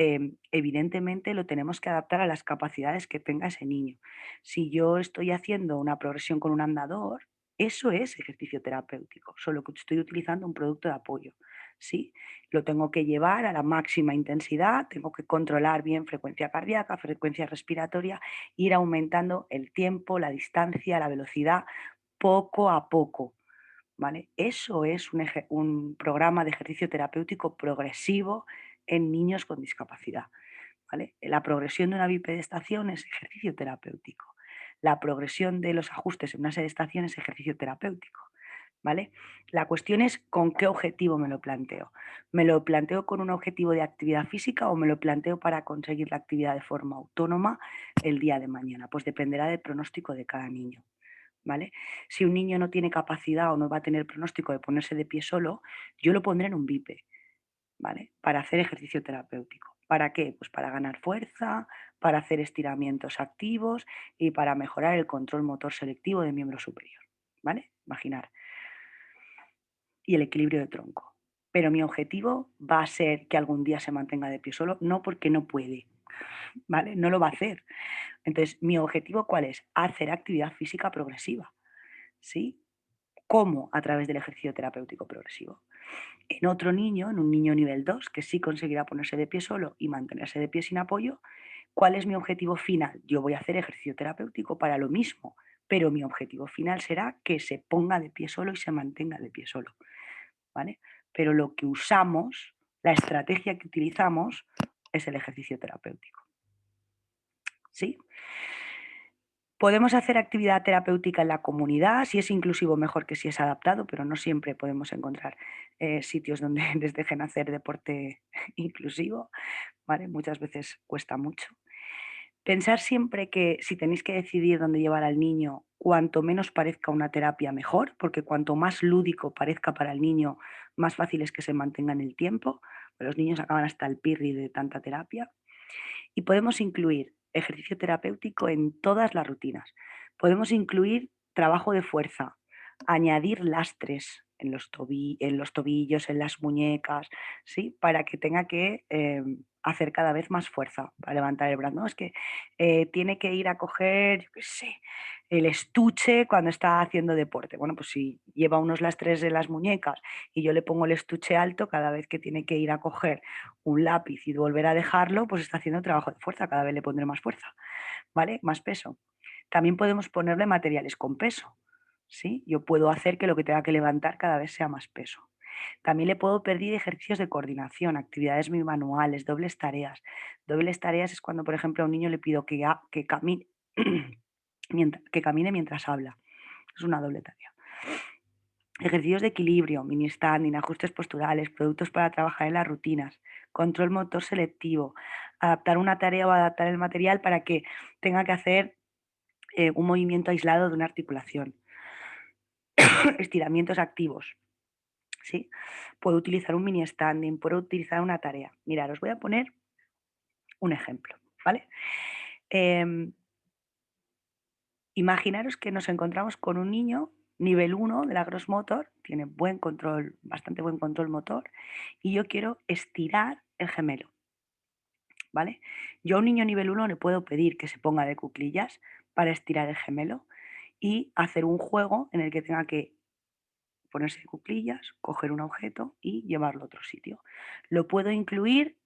evidentemente lo tenemos que adaptar a las capacidades que tenga ese niño. Si yo estoy haciendo una progresión con un andador, eso es ejercicio terapéutico, solo que estoy utilizando un producto de apoyo. ¿sí? Lo tengo que llevar a la máxima intensidad, tengo que controlar bien frecuencia cardíaca, frecuencia respiratoria, ir aumentando el tiempo, la distancia, la velocidad, poco a poco, ¿vale? Eso es un programa de ejercicio terapéutico progresivo en niños con discapacidad, ¿vale? La progresión de una bipedestación es ejercicio terapéutico. La progresión de los ajustes en una sedestación es ejercicio terapéutico, ¿vale? La cuestión es con qué objetivo me lo planteo. ¿Me lo planteo con un objetivo de actividad física o me lo planteo para conseguir la actividad de forma autónoma el día de mañana? Pues dependerá del pronóstico de cada niño, ¿vale? Si un niño no tiene capacidad o no va a tener pronóstico de ponerse de pie solo, yo lo pondré en un bipe, ¿vale? Para hacer ejercicio terapéutico. ¿Para qué? Pues para ganar fuerza, para hacer estiramientos activos y para mejorar el control motor selectivo del miembro superior, ¿vale? Imaginar. Y el equilibrio de tronco. Pero mi objetivo va a ser que algún día se mantenga de pie solo, no porque no puede, ¿vale? No lo va a hacer. Entonces, mi objetivo, ¿cuál es? Hacer actividad física progresiva, ¿sí? ¿Cómo? A través del ejercicio terapéutico progresivo. En otro niño, en un niño nivel 2 que sí conseguirá ponerse de pie solo y mantenerse de pie sin apoyo, ¿cuál es mi objetivo final? Yo voy a hacer ejercicio terapéutico para lo mismo, pero mi objetivo final será que se ponga de pie solo y se mantenga de pie solo, ¿vale? Pero lo que usamos, la estrategia que utilizamos es el ejercicio terapéutico, ¿sí? Podemos hacer actividad terapéutica en la comunidad, si es inclusivo mejor que si es adaptado, pero no siempre podemos encontrar sitios donde les dejen hacer deporte inclusivo, ¿vale? Muchas veces cuesta mucho. Pensar siempre que si tenéis que decidir dónde llevar al niño, cuanto menos parezca una terapia, mejor, porque cuanto más lúdico parezca para el niño, más fácil es que se mantenga en el tiempo. Los niños acaban hasta el pirri de tanta terapia. Y podemos incluir ejercicio terapéutico en todas las rutinas. Podemos incluir trabajo de fuerza, añadir lastres en en los tobillos, en las muñecas, ¿sí? Para que tenga que hacer cada vez más fuerza para levantar el brazo. No, es que tiene que ir a coger, yo qué sé, el estuche cuando está haciendo deporte. Bueno, pues si lleva unos lastres en las muñecas y yo le pongo el estuche alto, cada vez que tiene que ir a coger un lápiz y volver a dejarlo, pues está haciendo trabajo de fuerza, cada vez le pondré más fuerza, ¿vale? Más peso. También podemos ponerle materiales con peso, ¿sí? Yo puedo hacer que lo que tenga que levantar cada vez sea más peso. También le puedo pedir ejercicios de coordinación, actividades muy manuales, dobles tareas. Dobles tareas es cuando, por ejemplo, a un niño le pido que camine, que camine mientras habla. Es una doble tarea. Ejercicios de equilibrio, mini standing, ajustes posturales, productos para trabajar en las rutinas, control motor selectivo, adaptar una tarea o adaptar el material para que tenga que hacer un movimiento aislado de una articulación, estiramientos activos, ¿sí? Puedo utilizar un mini standing, puedo utilizar una tarea. Mirad, os voy a poner un ejemplo, ¿vale? Em, Imaginaros que nos encontramos con un niño nivel 1 de la gross motor, tiene buen control, bastante buen control motor, y yo quiero estirar el gemelo, ¿vale? Yo a un niño nivel 1 le puedo pedir que se ponga de cuclillas para estirar el gemelo y hacer un juego en el que tenga que ponerse de cuclillas, coger un objeto y llevarlo a otro sitio. Lo puedo incluir,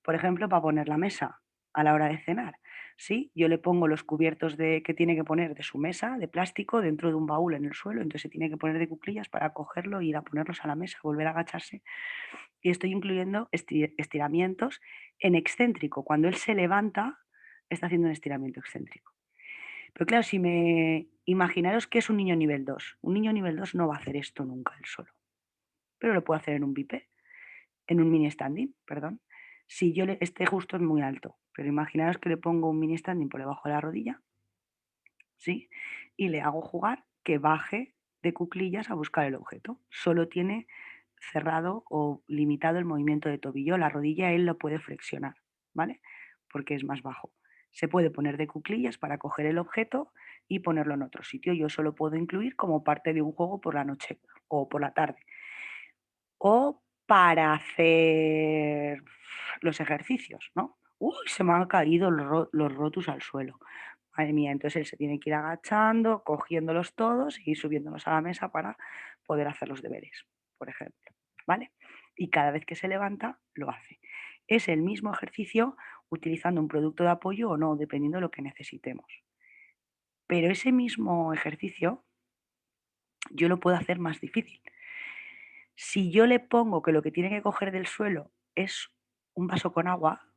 por ejemplo, para poner la mesa a la hora de cenar. Sí, yo le pongo los cubiertos que tiene que poner de su mesa de plástico dentro de un baúl en el suelo, entonces se tiene que poner de cuclillas para cogerlo, ir a ponerlos a la mesa, volver a agacharse. Y estoy incluyendo estiramientos en excéntrico. Cuando él se levanta, está haciendo un estiramiento excéntrico. Pero claro, si me imaginaros que es un niño nivel 2. Un niño nivel 2 no va a hacer esto nunca él solo, pero lo puede hacer en un bipe, en un mini standing, perdón. Si este justo es muy alto, pero imaginaros que le pongo un mini standing por debajo de la rodilla, ¿sí? Y le hago jugar que baje de cuclillas a buscar el objeto. Solo tiene cerrado o limitado el movimiento de tobillo. La rodilla él lo puede flexionar, ¿vale? Porque es más bajo. Se puede poner de cuclillas para coger el objeto y ponerlo en otro sitio. Yo solo puedo incluir como parte de un juego por la noche o por la tarde. O para hacer los ejercicios, ¿no? Uy, se me han caído los rotus al suelo. Madre mía, entonces él se tiene que ir agachando, cogiéndolos todos y subiéndolos a la mesa para poder hacer los deberes, por ejemplo. ¿vale? Y cada vez que se levanta, lo hace. Es el mismo ejercicio utilizando un producto de apoyo o no, dependiendo de lo que necesitemos. Pero ese mismo ejercicio yo lo puedo hacer más difícil. Si yo le pongo que lo que tiene que coger del suelo es un vaso con agua,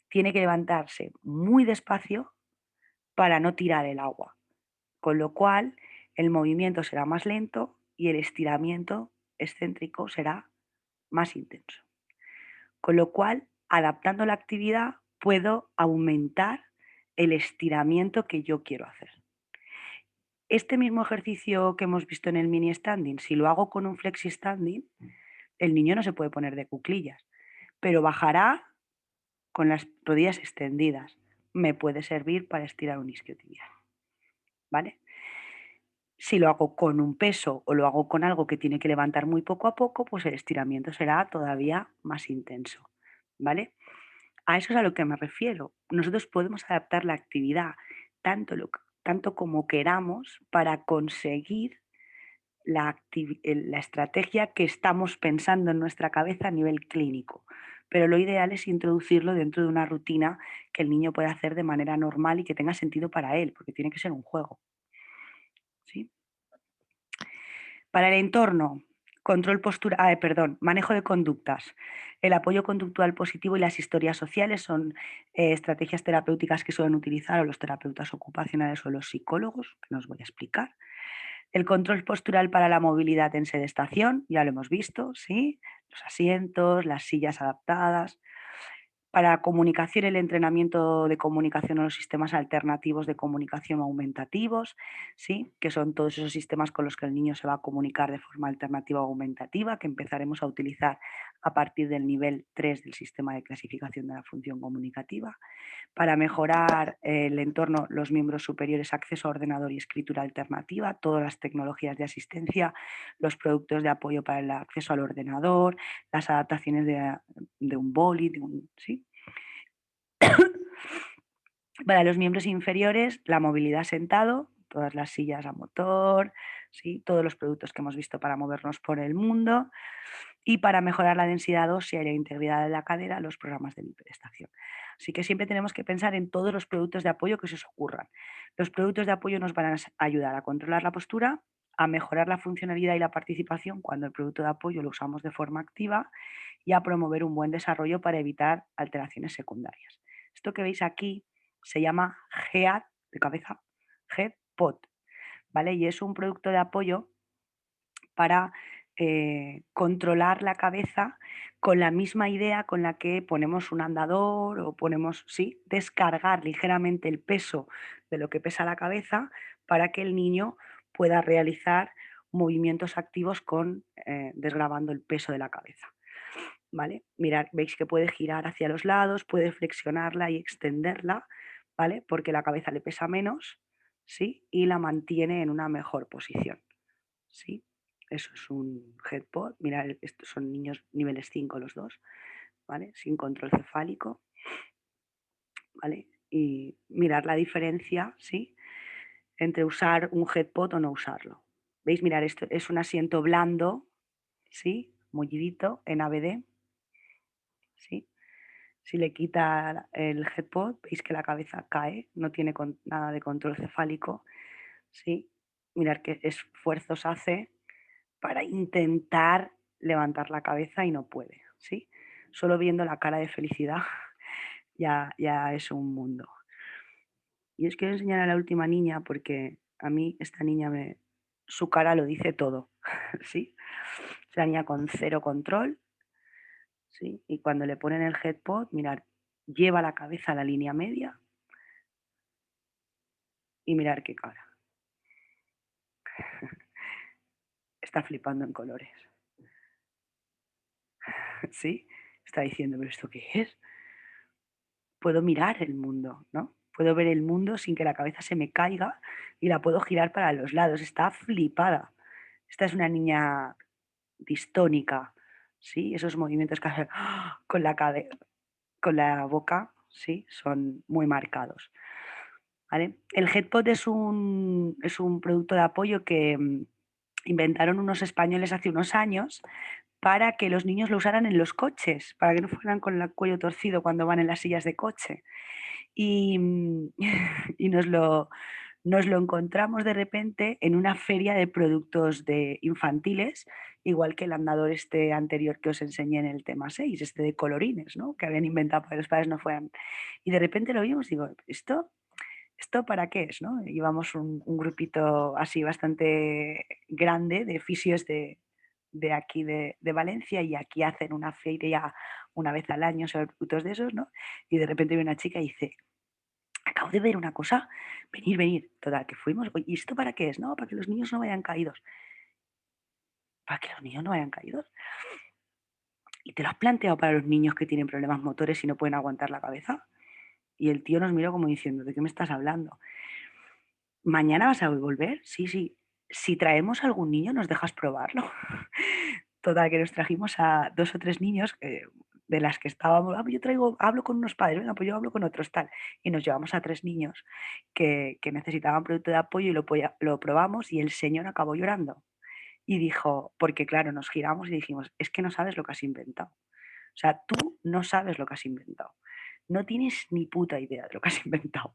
tiene que levantarse muy despacio para no tirar el agua, con lo cual el movimiento será más lento y el estiramiento excéntrico será más intenso. Con lo cual, adaptando la actividad, puedo aumentar el estiramiento que yo quiero hacer. Este mismo ejercicio que hemos visto en el mini standing, si lo hago con un flexi standing, el niño no se puede poner de cuclillas, pero bajará con las rodillas extendidas. Me puede servir para estirar un isquiotibial, ¿vale? Si lo hago con un peso o lo hago con algo que tiene que levantar muy poco a poco, pues el estiramiento será todavía más intenso, ¿vale? A eso es a lo que me refiero. Nosotros podemos adaptar la actividad tanto como queramos para conseguir la estrategia que estamos pensando en nuestra cabeza a nivel clínico. Pero lo ideal es introducirlo dentro de una rutina que el niño pueda hacer de manera normal y que tenga sentido para él, porque tiene que ser un juego. ¿Sí? Para el entorno, manejo de conductas. El apoyo conductual positivo y las historias sociales son estrategias terapéuticas que suelen utilizar o los terapeutas ocupacionales o los psicólogos, que nos voy a explicar. El control postural para la movilidad en sedestación, ya lo hemos visto, ¿sí? Los asientos, las sillas adaptadas. Para comunicación, el entrenamiento de comunicación o los sistemas alternativos de comunicación aumentativos, ¿sí? Que son todos esos sistemas con los que el niño se va a comunicar de forma alternativa o aumentativa, que empezaremos a utilizar a partir del nivel 3 del sistema de clasificación de la función comunicativa. Para mejorar el entorno, los miembros superiores, acceso a ordenador y escritura alternativa, todas las tecnologías de asistencia, los productos de apoyo para el acceso al ordenador, las adaptaciones de un boli, ¿sí? Para los miembros inferiores, la movilidad sentado, todas las sillas a motor, ¿sí? Todos los productos que hemos visto para movernos por el mundo. Y para mejorar la densidad ósea y la integridad de la cadera, los programas de hiperestación. Así que siempre tenemos que pensar en todos los productos de apoyo que se os ocurran. Los productos de apoyo nos van a ayudar a controlar la postura, a mejorar la funcionalidad y la participación cuando el producto de apoyo lo usamos de forma activa y a promover un buen desarrollo para evitar alteraciones secundarias. Esto que veis aquí se llama GEAD, de cabeza, GEAD-POD, ¿vale? Y es un producto de apoyo para controlar la cabeza con la misma idea con la que ponemos un andador o ponemos, sí, descargar ligeramente el peso de lo que pesa la cabeza para que el niño pueda realizar movimientos activos con desgravando el peso de la cabeza. ¿Vale? Mirad, veis que puede girar hacia los lados, puede flexionarla y extenderla, ¿vale? Porque la cabeza le pesa menos, ¿sí? Y la mantiene en una mejor posición. ¿Sí? Eso es un headpod. Mirad, estos son niños niveles 5 los dos, ¿vale? Sin control cefálico, ¿vale? Y mirar la diferencia, ¿sí? Entre usar un headpod o no usarlo. ¿Veis? Mirar, esto es un asiento blando, ¿sí? Mullidito en ABD, ¿sí? Si le quita el headpod, veis que la cabeza cae, no tiene nada de control cefálico, ¿sí? Mirar qué esfuerzos hace para intentar levantar la cabeza y no puede, ¿sí? Solo viendo la cara de felicidad ya es un mundo. Y os quiero enseñar a la última niña porque a mí esta niña su cara lo dice todo, ¿sí? Es la niña con cero control, ¿sí? Y cuando le ponen el headpod, mirar, lleva la cabeza a la línea media y mirar qué cara. Está flipando en colores, ¿sí? Está diciendo, ¿pero esto qué es? Puedo mirar el mundo, ¿no? Puedo ver el mundo sin que la cabeza se me caiga y la puedo girar para los lados. Está flipada. Esta es una niña distónica, ¿sí? Esos movimientos que hace con la boca, ¿sí? Son muy marcados, ¿vale? El headpod es un producto de apoyo que inventaron unos españoles hace unos años para que los niños lo usaran en los coches, para que no fueran con el cuello torcido cuando van en las sillas de coche. Y, y nos lo encontramos de repente en una feria de productos infantiles, igual que el andador este anterior que os enseñé en el tema 6, este de colorines, ¿no? Que habían inventado para que los padres no fueran. Y de repente lo vimos y digo, ¿esto para qué es? ¿No? Íbamos un grupito así bastante grande de fisios de aquí de Valencia, y aquí hacen una feria una vez al año sobre productos de esos, ¿no? Y de repente viene una chica y dice, acabo de ver una cosa, venir, venir. Total, que fuimos, "Oye, ¿y esto para qué es? No, para que los niños no vayan caídos. ¿Para que los niños no vayan caídos? ¿Y te lo has planteado para los niños que tienen problemas motores y no pueden aguantar la cabeza?". Y el tío nos miró como diciendo, ¿de qué me estás hablando? ¿Mañana vas a volver? Sí, sí. Si traemos algún niño, ¿nos dejas probarlo? Total, que nos trajimos a 2 o 3 niños, de las que estábamos, pues yo traigo hablo con unos padres, venga, pues yo hablo con otros, tal. Y nos llevamos a 3 niños que necesitaban producto de apoyo y lo probamos, y el señor acabó llorando. Y dijo, porque claro, nos giramos y dijimos: "Es que no sabes lo que has inventado. O sea, tú no sabes lo que has inventado. No tienes ni puta idea de lo que has inventado".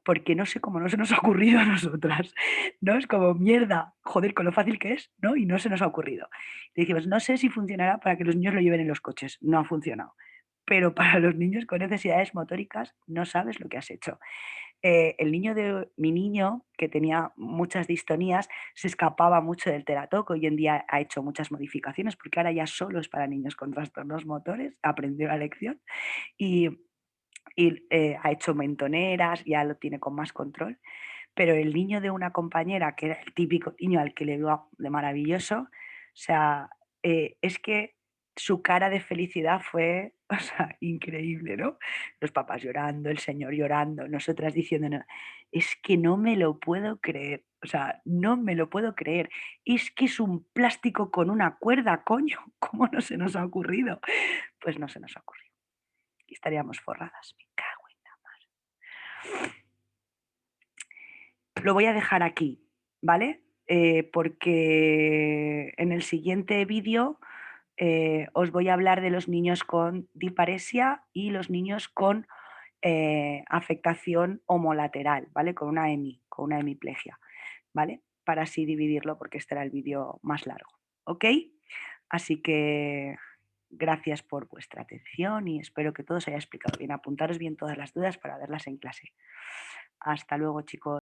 Porque no sé cómo no se nos ha ocurrido a nosotras, ¿no? Es como, mierda, joder, con lo fácil que es, ¿no? Y no se nos ha ocurrido. Y dijimos, no sé si funcionará para que los niños lo lleven en los coches. No ha funcionado. Pero para los niños con necesidades motóricas, no sabes lo que has hecho. El niño de mi niño, que tenía muchas distonías, se escapaba mucho del Teratoc. Hoy en día ha hecho muchas modificaciones porque ahora ya solo es para niños con trastornos motores, aprendió la lección y, ha hecho mentoneras, ya lo tiene con más control. Pero el niño de una compañera, que era el típico niño al que le iba de maravilloso, o sea, es que su cara de felicidad fue, o sea, increíble, ¿no? Los papás llorando, el señor llorando, nosotras diciéndonos: "Es que no me lo puedo creer, o sea, no me lo puedo creer. Es que es un plástico con una cuerda, coño, ¿cómo no se nos ha ocurrido?". Pues no se nos ha ocurrido, y estaríamos forradas, me cago en la. Lo voy a dejar aquí, ¿vale? Porque en el siguiente vídeo os voy a hablar de los niños con disparesia y los niños con afectación homolateral, ¿vale? Con una hemiplegia, ¿vale? Para así dividirlo, porque este era el vídeo más largo, ¿ok? Así que gracias por vuestra atención y espero que todo se haya explicado bien. Apuntaros bien todas las dudas para verlas en clase. Hasta luego, chicos.